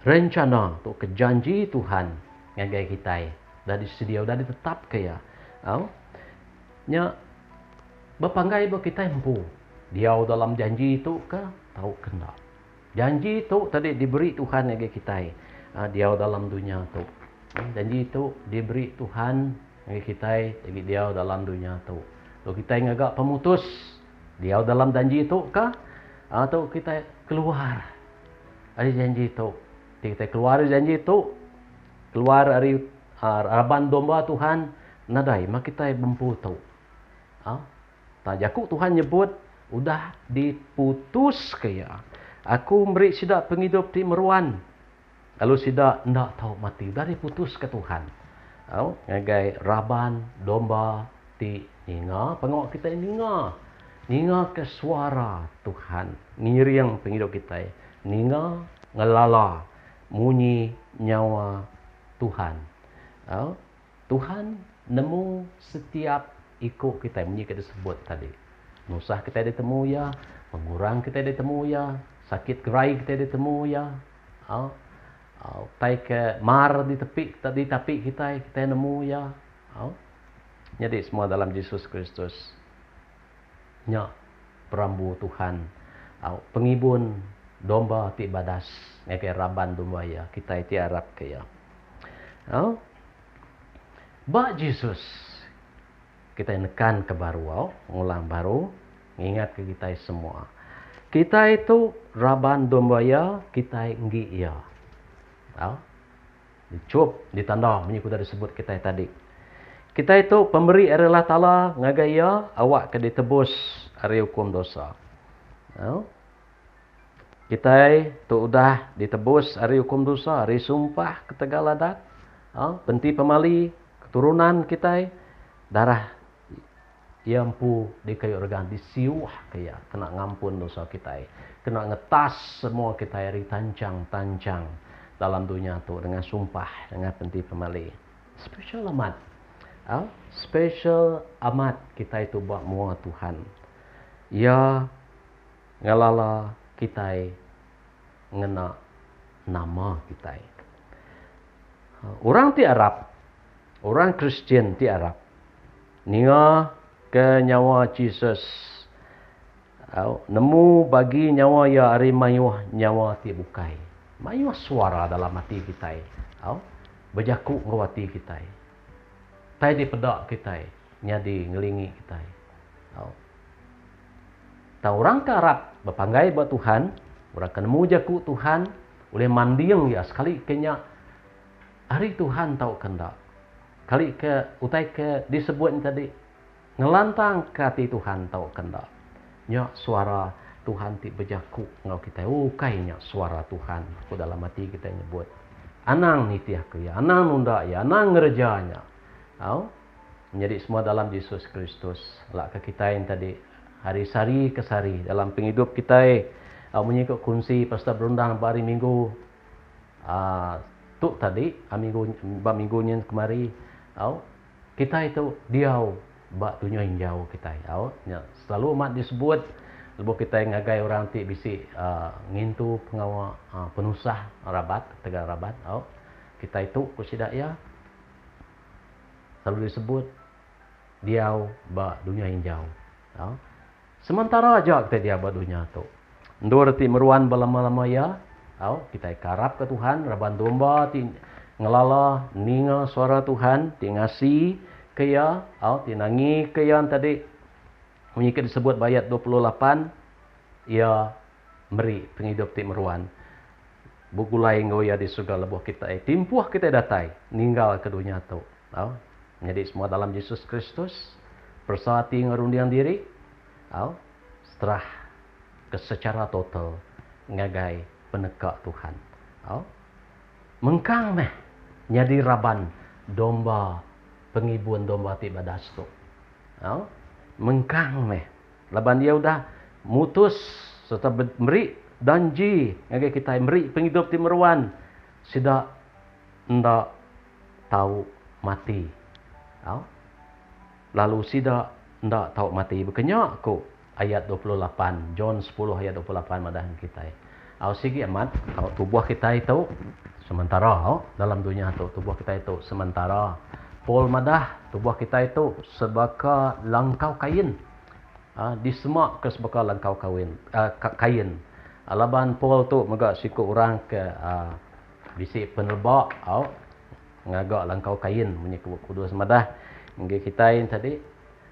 S3: rencana atau ke janji Tuhan ngagai kita. Dah disedia, dah ditetap kaya. Nya berpanggai bahawa kita empu. Dia dalam janji itu ke tahu kena. Janji itu tadi diberi Tuhan ngagai kita. Dia dalam dunia itu. Janji itu diberi Tuhan ngagai kita, jadi dia dalam dunia itu. Kalau kita ngagak pemutus, dia dalam janji itu ke atau kita keluar dari janji itu. Kita keluar dari janji itu, keluar dari raban domba Tuhan, nadai mak kita mampu tahu. Tajaku Tuhan nyebut udah diputus kaya. Aku beri sidak penghidup di meruan. Lalu sidak ndak tahu mati, udah diputus ke Tuhan. Ngagai raban domba ti ninga, pengawak kita ninga. Ninga ke suara Tuhan, ngiriang penghidup kita. Ninga ngelala munyi nyawa Tuhan. Tuhan nemu setiap ikut kita, bunyi kita sebut tadi. Nusah kita ditemu ya, pengurang kita ditemu ya, sakit gerai kita ditemu ya. Tai ke mar di tepi kita nemu ya. Jadi semua dalam Yesus Kristus. Nya perambu Tuhan. Pengibun domba ti badas, ngagai raban domba ya, kita ti arab ke ya. Ba Yesus kita nekan ke baru, ngulang baru, ingat ke kita semua. Kita itu raban domba ya, kita nggi ya. Dicup, ditanda, bunyi kuda disebut kita tadi. Kita itu pemberi adalah Ta'ala, ngagaya, awak ke ditebus hari hukum dosa. Kita itu udah ditebus hari hukum dosa, hari sumpah ketegaladat, penti pemali, keturunan kita, darah yampu di kayu regan, disiuah kaya, kena ngampun dosa kita, kena ngetas semua kita hari tancang-tancang dalam dunia tu dengan sumpah, dengan penti pemali. Special amat. Special amat kita itu buat mua Tuhan. Ya ngalala kita ngena nama kita. Orang ti Arab, orang Kristian ti Arab, ninga ke nyawa Jesus. Nemu bagi nyawa ya ari mayuh nyawa ti bukai. Mayuh suara dalam hati kita. Berjaku ngawati kita. Tai di pedak kita, nyadi ngelingi kita. Tahu orang ke Arab berpanggai buat Tuhan, orang kenemu jaku Tuhan, oleh mandiang ya sekali kenya hari Tuhan tahu kendak. Kali ke utai ke disebut tadi ngelantang ke hati Tuhan tahu kendak. Nya suara Tuhan ti berjaku ngau kita. Kainya suara Tuhan ku dalam hati kita nyebut. Anang nitiah ke ya, anang nunda ya, anang ngerjanya. Menjadi semua dalam Yesus Kristus. Lak ke kita yang tadi hari sari ke sari dalam penghidup kita. Menyikut kunci pastor berundang hari Minggu. Tu tadi minggunya kemari. Kita itu diau bak dunia yang jauh kita. Selalu umat disebut. Lepas kita ngagai orang ti bisi ngintu pengawa penusah rabat, tegal rabat. Kita itu kusidak ya. Selalu disebut diau ba dunia yang jauh. Sementara aja kita dia ba dunia tu. Ndur ti meruan balama-lama ya. Kita karap ke Tuhan, raban domba ti ngelala ninga suara Tuhan, ti ngasi ke ya, ti nangi ke yang tadi menyikit disebut ayat 28 ia meri penghidup ti meruan. Bugulai ngoya di surga lebuh kita. Timpuh kita datai ninggal ke dunia tu. Jadi semua dalam Yesus Kristus persati ngerundiang diri setelah secara total ngagai penekak Tuhan. Mengkang meh nyadi raban domba pengibun domba ti badas tu. Mengkang meh laban dia udah mutus serta beri danji ngage kita meri penghidup ti meruan sida ndak tahu mati. Lalu sida ndak tahu mati berkenyak ko ayat 28 John 10 ayat 28 madahan kita. Sigi amat tubuh kita itu sementara dalam dunia tu tubuh kita itu sementara. Paul madah tubuh kita itu sebagai langkau kain. Disemak ke sebagai langkau kain. Alaban Paul tu magak siku orang ke bisi penerbak ngagak langkau kain punya kudus madah ngi kita tadi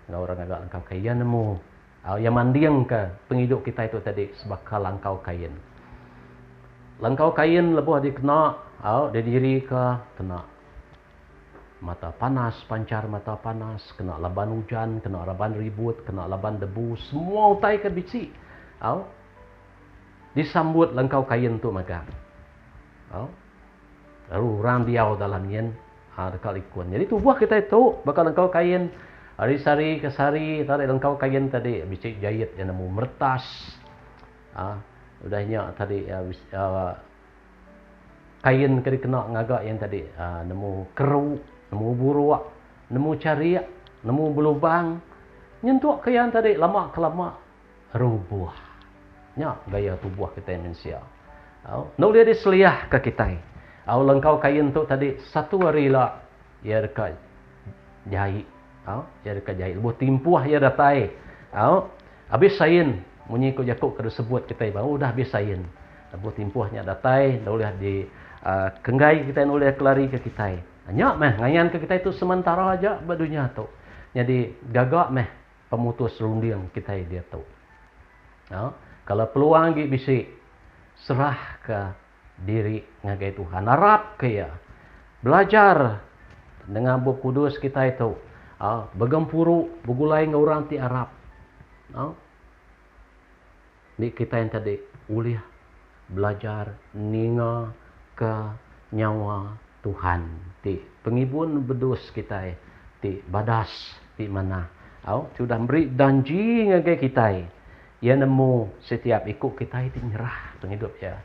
S3: ngau orang ngagak langkau kain nemu yang mandiang ke penghidup kita itu tadi sebagai langkau kain. Langkau kain lebuh dikena dia diri ke kena mata panas, pancar mata panas, kena laban hujan, kena laban ribut, kena laban debu, semua utai ke bisi. Disambut langkau kain tu maka. Lalu orang diau dalam yen dekat likun. Jadi tubuh kita itu bakal langkau kain hari sari ke sari tarik langkau kain tadi bisi jahit yang nemu mertas. Udahnya tadi kain kena kena ngagak yang tadi nemu keru, nemu buruak, nemu cariak, nemu belubang. Nyentuk ke yang tadi lama kelama rubuh. Nya gaya tubuh kita yang manusia. Nak dia diseliah ke kita. Langkau kain tu tadi satu hari lah ia dekat jahit. Ia dekat jahit. Lebuh timpuah ia datai. Habis sain munyi ko jakuk kada sebut kita baru dah habis sain. Lebuh timpuahnya datai dah boleh di kenggai kita boleh kelari ke kita. Nyak meh ngayan ke kita itu sementara aja badunya tu. Jadi gagak meh pemutus runding kita dia tu. Kalau peluang gi bisi serah ke diri ngagai Tuhan. Harap ke ya. Belajar dengan buku kudus kita itu. Bergempuru, bergulai dengan orang ti Arab. Ni kita yang tadi uliah belajar ninga ke nyawa Tuhan. Ti pengibun bedus kita ti badas ti mana. Sudah beri janji ngagai kita. Ia nemu setiap ikut kita itu nyerah penghidup ya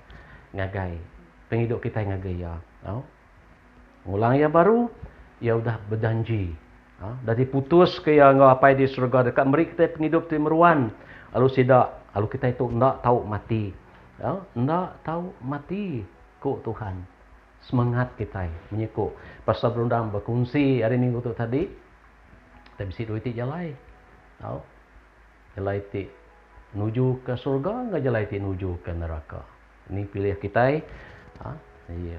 S3: ngagai. Penghidup kita ngagai ya. Ulang ya baru ia sudah berjanji. Dari putus ke yang apa di surga dekat beri kita penghidup ti meruan. Lalu sidak lalu kita itu ndak tahu mati. Ndak tahu mati ku Tuhan. Semangat kita menyekuk. Pasal berundang berkongsi hari minggu tu tadi. Kita bisa duit jalai. Jalai ti nuju ke surga, enggak jalai ti nuju ke neraka. Ini pilih kita.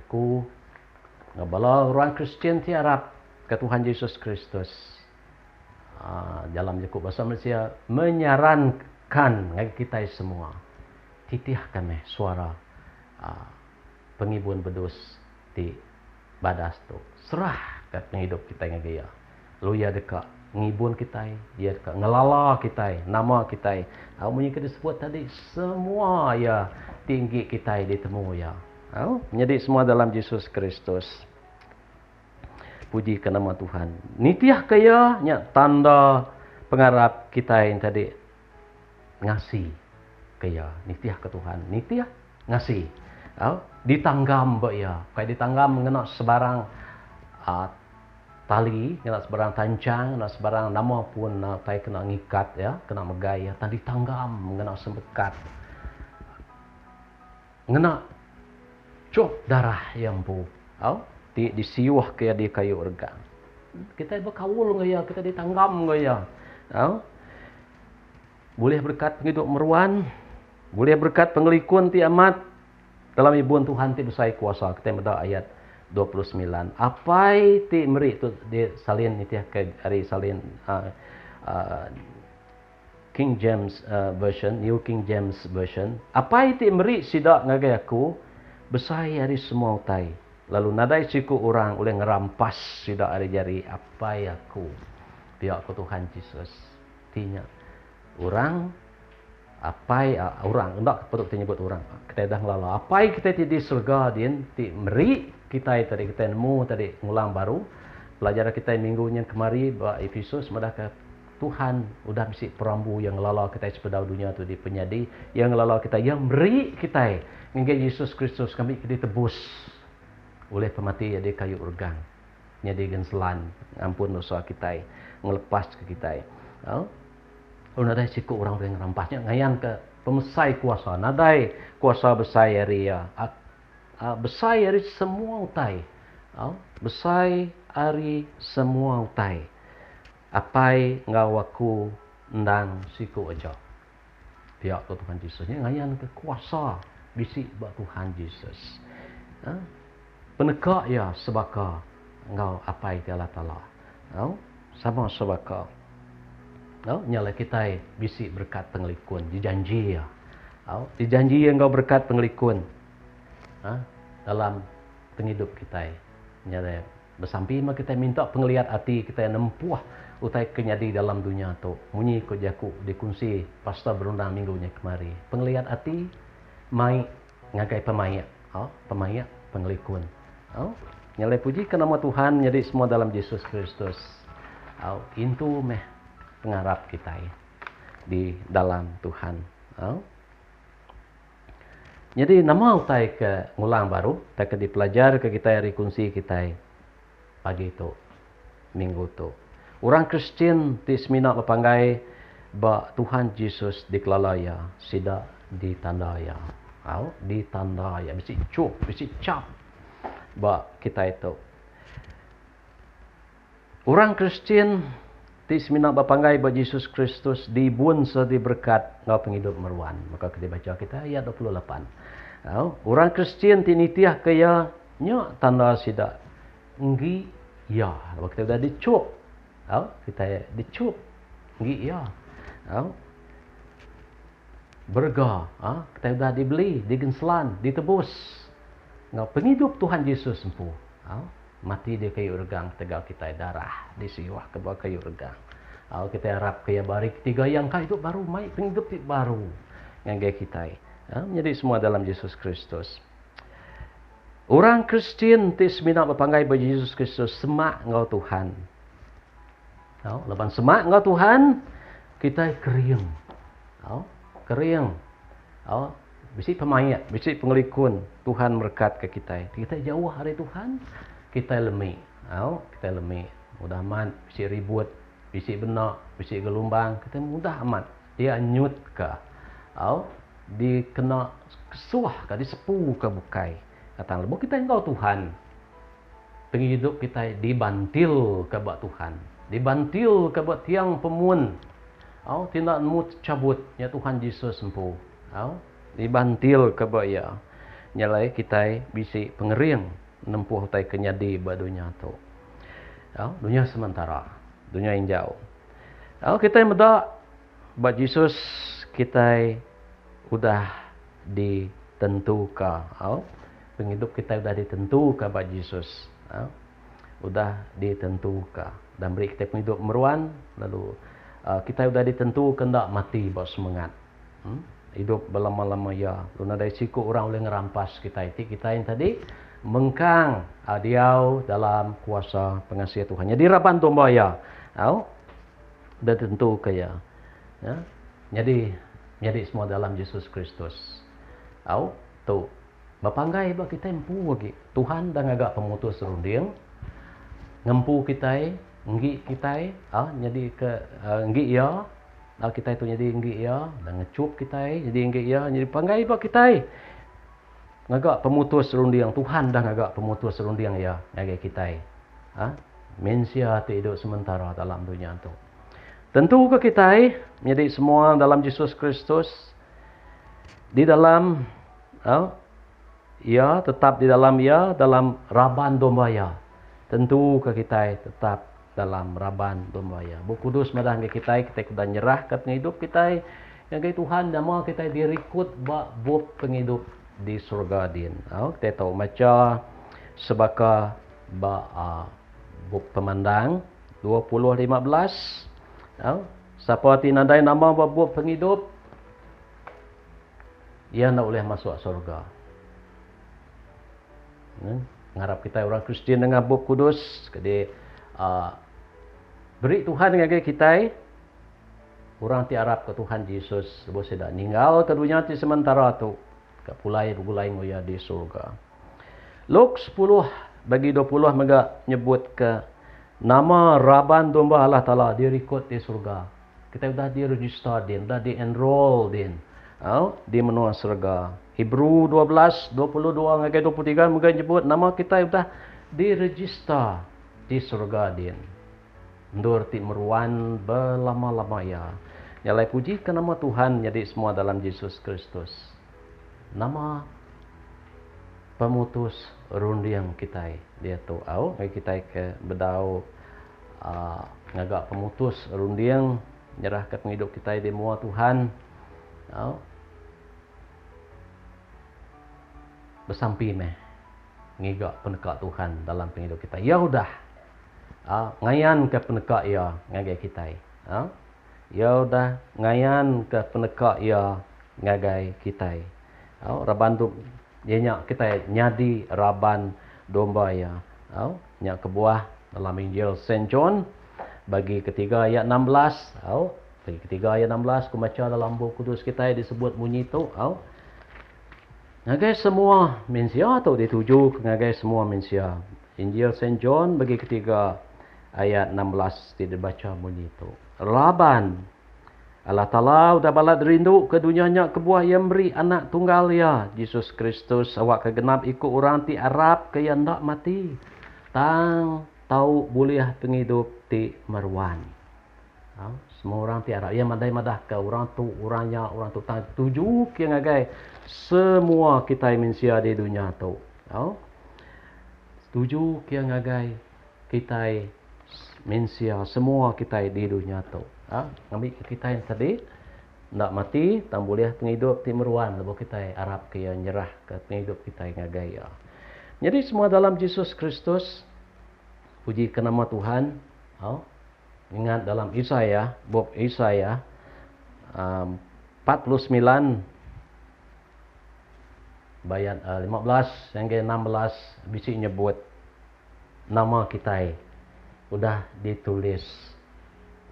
S3: Aku ngabala orang Kristian ti Arab ke Tuhan Yesus Kristus. Dalam Yakub bahasa Malaysia menyarankan kita semua titihkan suara pengibun bedus di badas tu serah ke penghidup kita yang gaya lu ya dekat ngibun kita dia dekat ngelala kita nama kita punya kita sebut tadi semua ya tinggi kita ditemu ya menjadi semua dalam Yesus Kristus. Puji ke nama Tuhan. Nitiah kaya nya tanda pengarap kita yang tadi ngasih kaya nitiah ke Tuhan. Nitiah ngasih. Ditanggam ba ya. Kayak ditanggam ngena sebarang tali, ngena sebarang tancang, ngena sebarang nama pun tai kena ngikat ya, kena megai ya, tan ditanggam ngena sembekat. Ngena cok darah yang bu. Disiuh ke di kayu regang. Kita berkawul ngaya, kita ditanggam ngaya. Boleh berkat penghidup meruan, boleh berkat pengelikun ti amat dalam ibun Tuhan ti besai kuasa. Kita meda ayat 29. Apai ti meri tu di salin itu ke hari salin King James version, New King James version. Apai ti meri sidak ngagai aku besai hari semua utai. Lalu nadai siku orang oleh ngerampas sidak ada jari apa aku pihak ke Tuhan Yesus. Tinya orang apa orang enggak patut menyebut orang. Kita dah ngelala apa kita di surga din ti meri kita tadi kita nemu tadi ngulang baru pelajaran kita minggunya kemari ba Efesus madah ke Tuhan udah bisi perambu yang lala kita sepedau dunia tu di penyadi, yang lala kita, yang beri kita ngengge Yesus Kristus kami ditebus oleh pemati di kayu urgang. Nyadi genselan ampun dosa kita, ngelepas ke kita. Nadai siku orang yang rampasnya ngayan ke pemesai kuasa, nadai kuasa besai ria, besai ari semua utai, besai ari semua utai. Apai ngawaku ndang siku aja. Pihak Tuhan Yesusnya ngayan ke kuasa bisi bak Tuhan Yesus. Penegak ya sebaka ngau apai tiala tala. Sama sebaka. Nyala kita bisi berkat pengelikun dijanji ya. Dijanji engkau berkat pengelikun. Dalam penghidup kita. Nyala bersampi mak kita minta penglihat hati kita nempuh utai kenyadi dalam dunia tu. Munyi ko jaku dikunci pastor berundang minggunya kemari. Penglihat hati mai ngagai pemaya. Pemaya pengelikun. Nyalai puji ke nama Tuhan jadi semua dalam Yesus Kristus. Itu meh pengharap kita di dalam Tuhan. Jadi nama utai ke ngulang baru, tak ke dipelajar ke kita rekunsi kita pagi itu, minggu itu. Orang Kristen ti semina berpanggai ba Tuhan Yesus dikelalaya, sida ditandaya. Ditandaya, bisi cup, bisi cap ba kita itu. Orang Kristen ti semina berpanggai ba Yesus Kristus dibun sedi berkat ngau penghidup meruan. Maka kita baca kita ayat 28. Orang Kristen ti nitiah kaya nya tanda sida nggi ya. Waktu kita dah dicup. Kita dicup nggi ya. Berga, kita dah dibeli, digenselan, ditebus. Ngau penghidup Tuhan Yesus sempuh. Mati di kayu regang tegal kita darah disiwah ke bawah kayu regang. Kita harap kaya bari ketiga yang hidup baru, mai penghidup baru ngangge kita. Menjadi semua dalam Yesus Kristus. Orang Kristen ti semina berpanggai ba Yesus Kristus semak ngau Tuhan. Lepas semak ngau Tuhan, kita kering. Kering. Bisi pemayat, bisi pengelikun. Tuhan berkat ke kita. Kita jauh hari Tuhan, kita lemih. Kita lemih. Mudah amat, bisi ribut, bisi benak, bisi gelombang. Kita mudah amat. Dia nyut ke. Di kena kesuah ke, disepu ke bukai. Kata lebo kita engkau Tuhan. Penghidup kita dibantil ke bak Tuhan. Dibantil ke bak tiang pemun. Tindak mut cabut ya Tuhan Yesus sempuh. Dibantil ke bak ya. Nyalai kita bisi pengering nempuh utai kenyadi ba dunia tu. Dunia sementara, dunia yang jauh. Kita medak ba Yesus kita udah ditentukan. Penghidup kita udah ditentukan ba Yesus. Udah ditentukan. Dan beri kita penghidup meruan, lalu kita udah ditentukan tak mati ba semangat. Hidup berlama-lama ya. Luna dari siku orang boleh ngerampas kita itu. Kita yang tadi mengkang diau dalam kuasa pengasihan Tuhan. Jadi rapan tomba ya. Dah tentu kaya. Jadi semua dalam Yesus Kristus. Tu bapanggai ba kita empu lagi. Tuhan dah ngagak pemutus runding. Ngempu kita, nggi kita, jadi ke nggi ya. Kita itu jadi nggi ya, dan ngecup kita jadi nggi ya, jadi panggai ba kita. Ngagak pemutus runding. Tuhan dah ngagak pemutus runding ya, ngagak kita. Mensia tu hidup sementara dalam dunia tu. Tentu ke kita menjadi semua dalam Yesus Kristus di dalam ya tetap di dalam ya dalam raban domba ya. Tentu ke kita tetap dalam raban domba ya. Bu kudus madah ke kita sudah nyerah ke penghidup kita yang Tuhan nama kita dirikut bak bub penghidup di surga din. Kita tahu macam sebaka ba bub pemandang 20:15. Siapa tinandai nama bab penghidup, ia nak boleh masuk surga. Ngarap kita orang Kristian dengan bab kudus, jadi beri Tuhan dengan kita Orang ti Arab ke Tuhan Yesus sebab sedak ninggal ke dunia ti sementara tu. Ke pulai ngoya di surga. Luk 10 bagi 20 mega nyebut ke nama Raban domba Allah Ta'ala direkod di surga. Kita sudah di-register din, sudah di-enroll din. Di menua surga. Hebrew 12, 22 ngagai 23 mega nyebut nama kita sudah di-register di surga din. Ndur ti meruan belama-lama ya. Nyalai puji ke nama Tuhan jadi semua dalam Yesus Kristus. Nama pemutus rundiang kita dia tu au kita ke bedau ngagak pemutus rundiang nyerah ke penghidup kita di mua Tuhan au bersampi meh ngigak penekak Tuhan dalam penghidup kita ya udah ngayan ke penekak ya ngagai kita ya udah ngayan ke penekak ya ngagai kita raban tu nyak kita nyadi raban domba ya. Nyak kebuah dalam Injil Saint John bagi ketiga ayat 16. Bagi ketiga ayat 16 aku baca dalam buku kudus kita disebut bunyi tu. Ngagai semua manusia tu dituju ke ngagai semua manusia. Injil Saint John bagi ketiga ayat 16 dibaca bunyi tu. Raban Allah Ta'ala sudah balat rindu ke dunianya kebuah yang beri anak tunggal ya. Yesus Kristus awak kegenap ikut orang ti Arab ke yang tak mati. Tang tahu boleh penghidup ti meruan. Semua orang ti Arab. Ya madai-madah ke orang tu, orangnya, orang tu tang tuju ke ngagai. Semua kita manusia di dunia tu. Tuju ke ngagai kita manusia, semua kita di dunia tu. Ambil kita yang tadi nak mati tak boleh penghidup timuruan lepas kita Arab ke yang nyerah ke penghidup kita yang gaya. Jadi semua dalam Yesus Kristus puji ke nama Tuhan. Ingat dalam Yesaya bab Yesaya 49 bayat 15 yang ke 16 bisi nyebut nama kita sudah ditulis.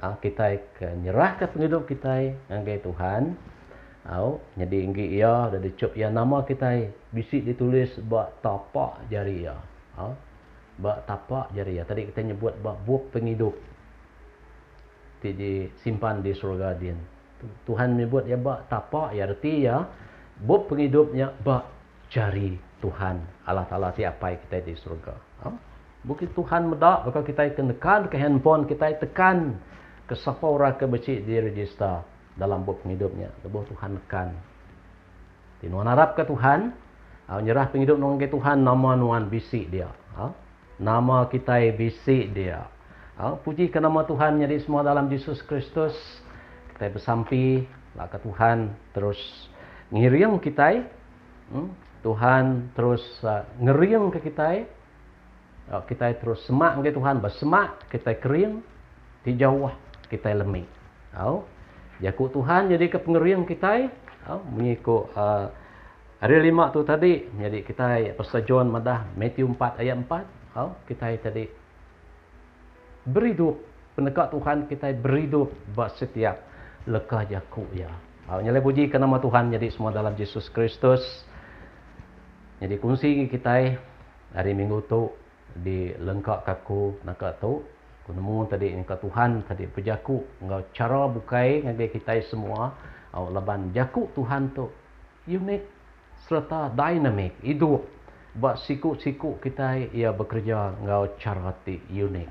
S3: Kita nyerah ke penghidup kita ngagai Tuhan. Jadi inggi ia dah dicuk ya nama kita bisik ditulis bak tapak jari ya. Bak tapak jari ya. Tadi kita nyebut bak buk penghidup. Disimpan di surga din. Tuhan menyebut ya bak tapak ya arti ya buk penghidupnya bak jari Tuhan Allah Ta'ala tiapai kita di surga. Bukan Tuhan medak maka kita tekan ke handphone kita tekan ke siapa orang ke becik di register dalam buku penghidupnya. Lepas Tuhan tekan. Tinuan harap ke Tuhan. Nyerah penghidup nong ke Tuhan. Nama nuan bisik dia. Nama kita bisik dia. Puji ke nama Tuhan. Jadi semua dalam Yesus Kristus. Kita bersampi lah ke Tuhan. Terus ngiriang kita. Tuhan terus ngeriang ke kita. Kita terus semak ke Tuhan. Bersemak. Kita kering. Di jauh. Kita lemik. Jakut Tuhan jadi ke pengeriang kita. Mengikut hari 5 tu tadi. Jadi kita pasal John madah Matthew 4 ayat 4. Kita tadi beridup. Pendekat Tuhan kita beridup buat setiap leka jakut ya. Nyalai puji ke nama Tuhan. Jadi semua dalam Yesus Kristus. Jadi kongsi kita hari Minggu tu di lengkap kaku nak tu. Nemu tadi ni ke Tuhan tadi pejaku ngau cara bukai ngagai kita semua laban jaku Tuhan tu unik serta dinamik hidup buat siku-siku kita ia bekerja ngau cara ti unik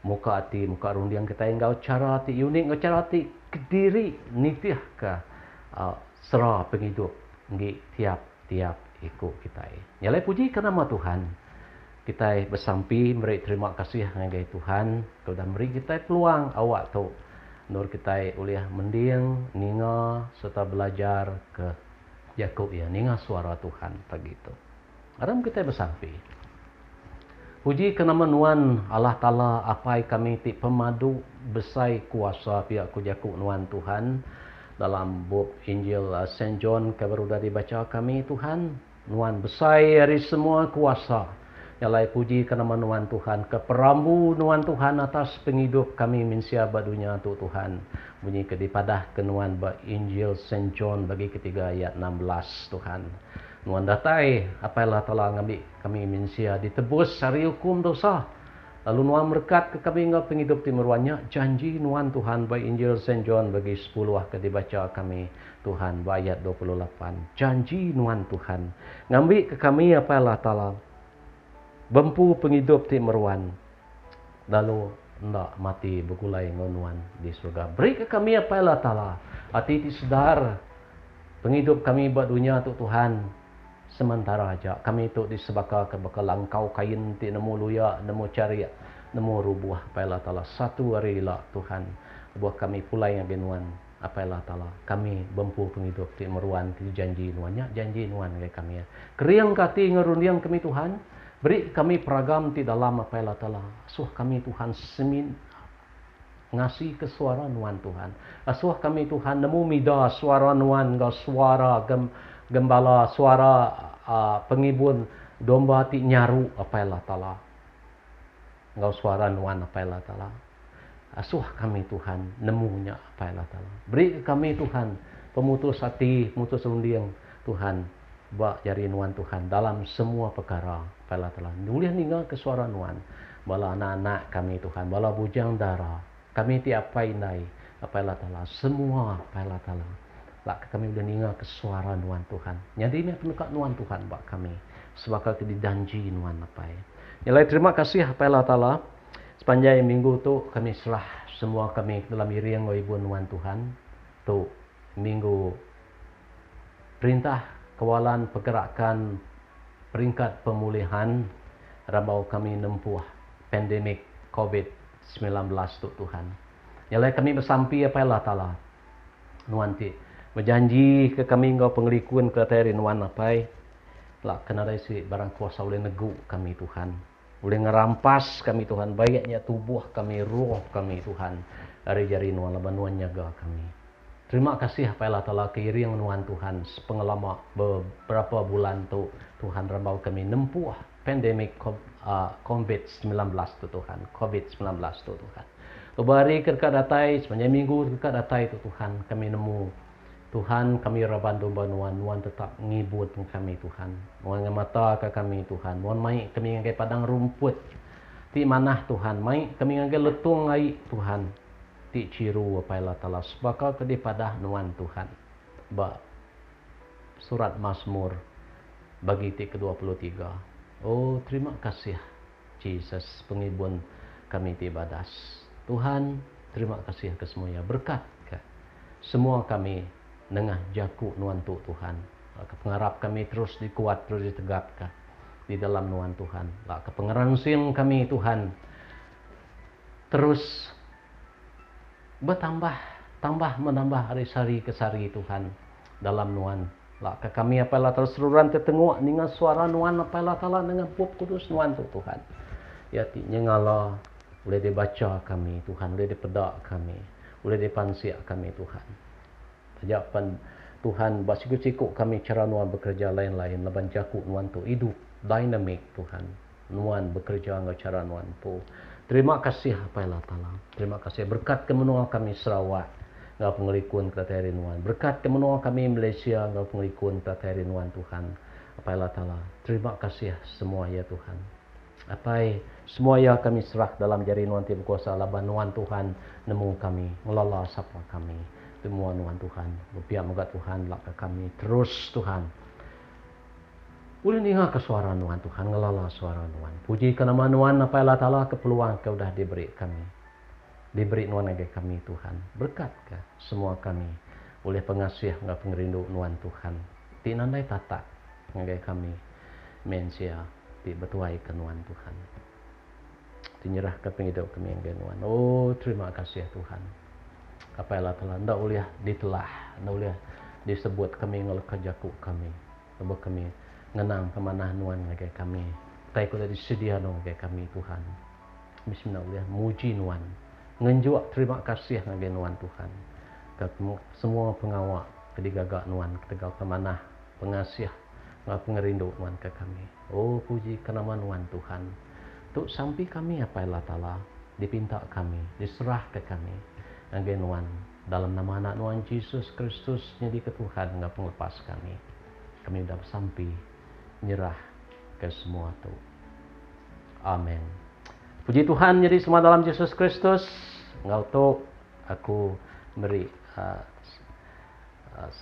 S3: muka rundiang kita ngau cara ti unik ngau cara ti kediri nitiah ka serah penghidup ngi tiap-tiap ikut kita nyalai puji ke nama Tuhan. Kita bersampi beri terima kasih ngagai Tuhan sudah beri kita peluang awak tu nur kita uliah mendiang ninga serta belajar ke Yakub ya ninga suara Tuhan pagi itu. Aram kita bersampi. Puji ke nama nuan Allah Ta'ala apai kami ti pemadu besai kuasa pihak ku Yakub nuan Tuhan dalam bab Injil Saint John ke baru dah dibaca kami Tuhan nuan besai dari semua kuasa Nyalai puji ke nama Nuan Tuhan, ke perambu Nuan Tuhan atas penghidup kami minsia badunya tu Tuhan. Bunyi ke dipadah ke Nuan ba Injil Saint John bagi ketiga ayat 16 Tuhan. Nuan datai apailah telah ngambil kami minsia ditebus hari hukum dosa. Lalu Nuan berkat ke kami ngau penghidup timuruannya janji Nuan Tuhan ba Injil Saint John bagi 10 ke dibaca kami Tuhan ba ayat 28. Janji Nuan Tuhan ngambil ke kami apailah telah bempu penghidup timuruan. Lalu ndak mati bergulai ngonuan di surga. Beri ke kami apailah telah hati ti sedar penghidup kami buat dunia tu Tuhan. Sementara aja kami tu disebaka ke bakal langkau kain ti nemu luya nemu cari nemu rubuh apailah taala satu hari lah Tuhan buat kami pulai yang benuan apailah taala kami bempu penghidup ti meruan ti janji nuannya janji nuan ke kami keriang kati ngerundiang kami Tuhan beri kami peragam ti dalam apailah taala asuh kami Tuhan semin ngasih ke suara nuan Tuhan asuh kami Tuhan nemu mida suara nuan ga suara gembala suara pengibun domba ti nyaru apailah taala ngau suara nuan apailah taala asuh kami Tuhan nemunya apailah taala beri kami Tuhan pemutus hati mutus undiang Tuhan ba jari nuan Tuhan dalam semua perkara apailah taala nuliah ninggal ke suara nuan bala anak-anak kami Tuhan bala bujang dara kami ti apai nai apailah taala semua apailah taala lak kami udah ningal ke suara nuan Tuhan. Jadi ini penukat nuan Tuhan bak kami. Sebab ke didanji nuan apai. Nilai terima kasih apailah taala. Sepanjang minggu tu kami serah semua kami dalam iriang ibu nuan Tuhan. Tu minggu perintah kawalan pergerakan peringkat pemulihan rabau kami nempuh pandemik COVID-19 tu Tuhan. Nilai kami bersampi apailah taala. Nuan ti berjanji ke kami engkau pengelikun ke teri nuan apai lak kena resi barang kuasa oleh negu kami Tuhan boleh ngerampas kami Tuhan baiknya tubuh kami roh kami Tuhan dari jari nuan laban nuan nyaga kami terima kasih apailah taala keiring nuan Tuhan sepengalaman beberapa bulan tu Tuhan rambau kami nempuh pandemik COVID-19 tu Tuhan COVID-19 tu Tuhan kebari kedekat datai sepanjang minggu kedekat datai tu Tuhan kami nemu Tuhan kami raban domba nuan tetap ngibut kami Tuhan. Nuan mata ke kami Tuhan. Nuan mai kami ngagai padang rumput. Ti manah Tuhan. Mai kami ngagai letung ai Tuhan. Ti ciru apailah taala sebaka ke padah nuan Tuhan. Ba surat Mazmur bagi ti ke-23. Oh terima kasih Jesus pengibun kami ti badas. Tuhan terima kasih ke semuanya berkat ke semua kami nengah jaku nuan tu Tuhan. Pengarap kami terus dikuat terus ditegapkan di dalam nuan Tuhan. Pengerangsian kami Tuhan terus bertambah menambah hari sari ke sari Tuhan dalam nuan. Kami apailah terus seluruhan tetenguk dengan suara nuan apailah taala dengan Pup Kudus nuan tu Tuhan. Ya ti nyengala boleh dibaca kami Tuhan, boleh dipedak kami, boleh dipansiak kami Tuhan. Jawapan Tuhan basikut-sikut kami cara nuan bekerja lain-lain laban jaku nuan tu hidup dinamik Tuhan nuan bekerja ngau cara nuan tu terima kasih apailah taala terima kasih berkat kemenua kami Sarawak ngau pengelikun krateri nuan berkat kemenua kami Malaysia ngau pengelikun krateri nuan Tuhan apailah taala terima kasih semua ya Tuhan apai semua ya kami serah dalam jari nuan ti berkuasa laban nuan Tuhan nemu kami ngelola sapa kami semua nuan Tuhan berpihak moga Tuhan lak kami terus Tuhan boleh dengar ke suara nuan Tuhan ngelala suara nuan puji ke nama nuan apailah taala keperluan kau dah diberi kami diberi nuan lagi kami Tuhan berkat ke semua kami oleh pengasih enggak pengerindu nuan Tuhan ti nandai tata ngagai kami mensia ti bertuai ke nuan Tuhan dinyerah ke penghidup kami ngagai nuan oh terima kasih Tuhan apailah telah ndak uliah ditelah ndak uliah disebut kami ngol kerjaku kami sebab kami ngenang kemanah nuan ngagai kami tai ku disedia no ngagai kami Tuhan bismillah uliah muji nuan ngenjuak terima kasih ngagai nuan Tuhan ke semua pengawal kedigagak nuan ketegak kemanah pengasih ngap ngerindu nuan ke kami. Oh puji kenama nuan Tuhan. Tuk sampai kami apa Allah Ta'ala dipinta kami, diserah ke kami. Angge nuan dalam nama anak nuan Yesus Kristus jadi ke Tuhan ngap ngelepas kami. Kami sudah sampai nyerah ke semua tu. Amin. Puji Tuhan jadi semua dalam Yesus Kristus. Ngau tu aku beri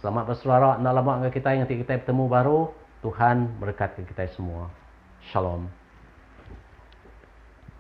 S3: selamat bersuara nak lama dengan kita yang kita bertemu baru. Tuhan berkati kita semua. Shalom.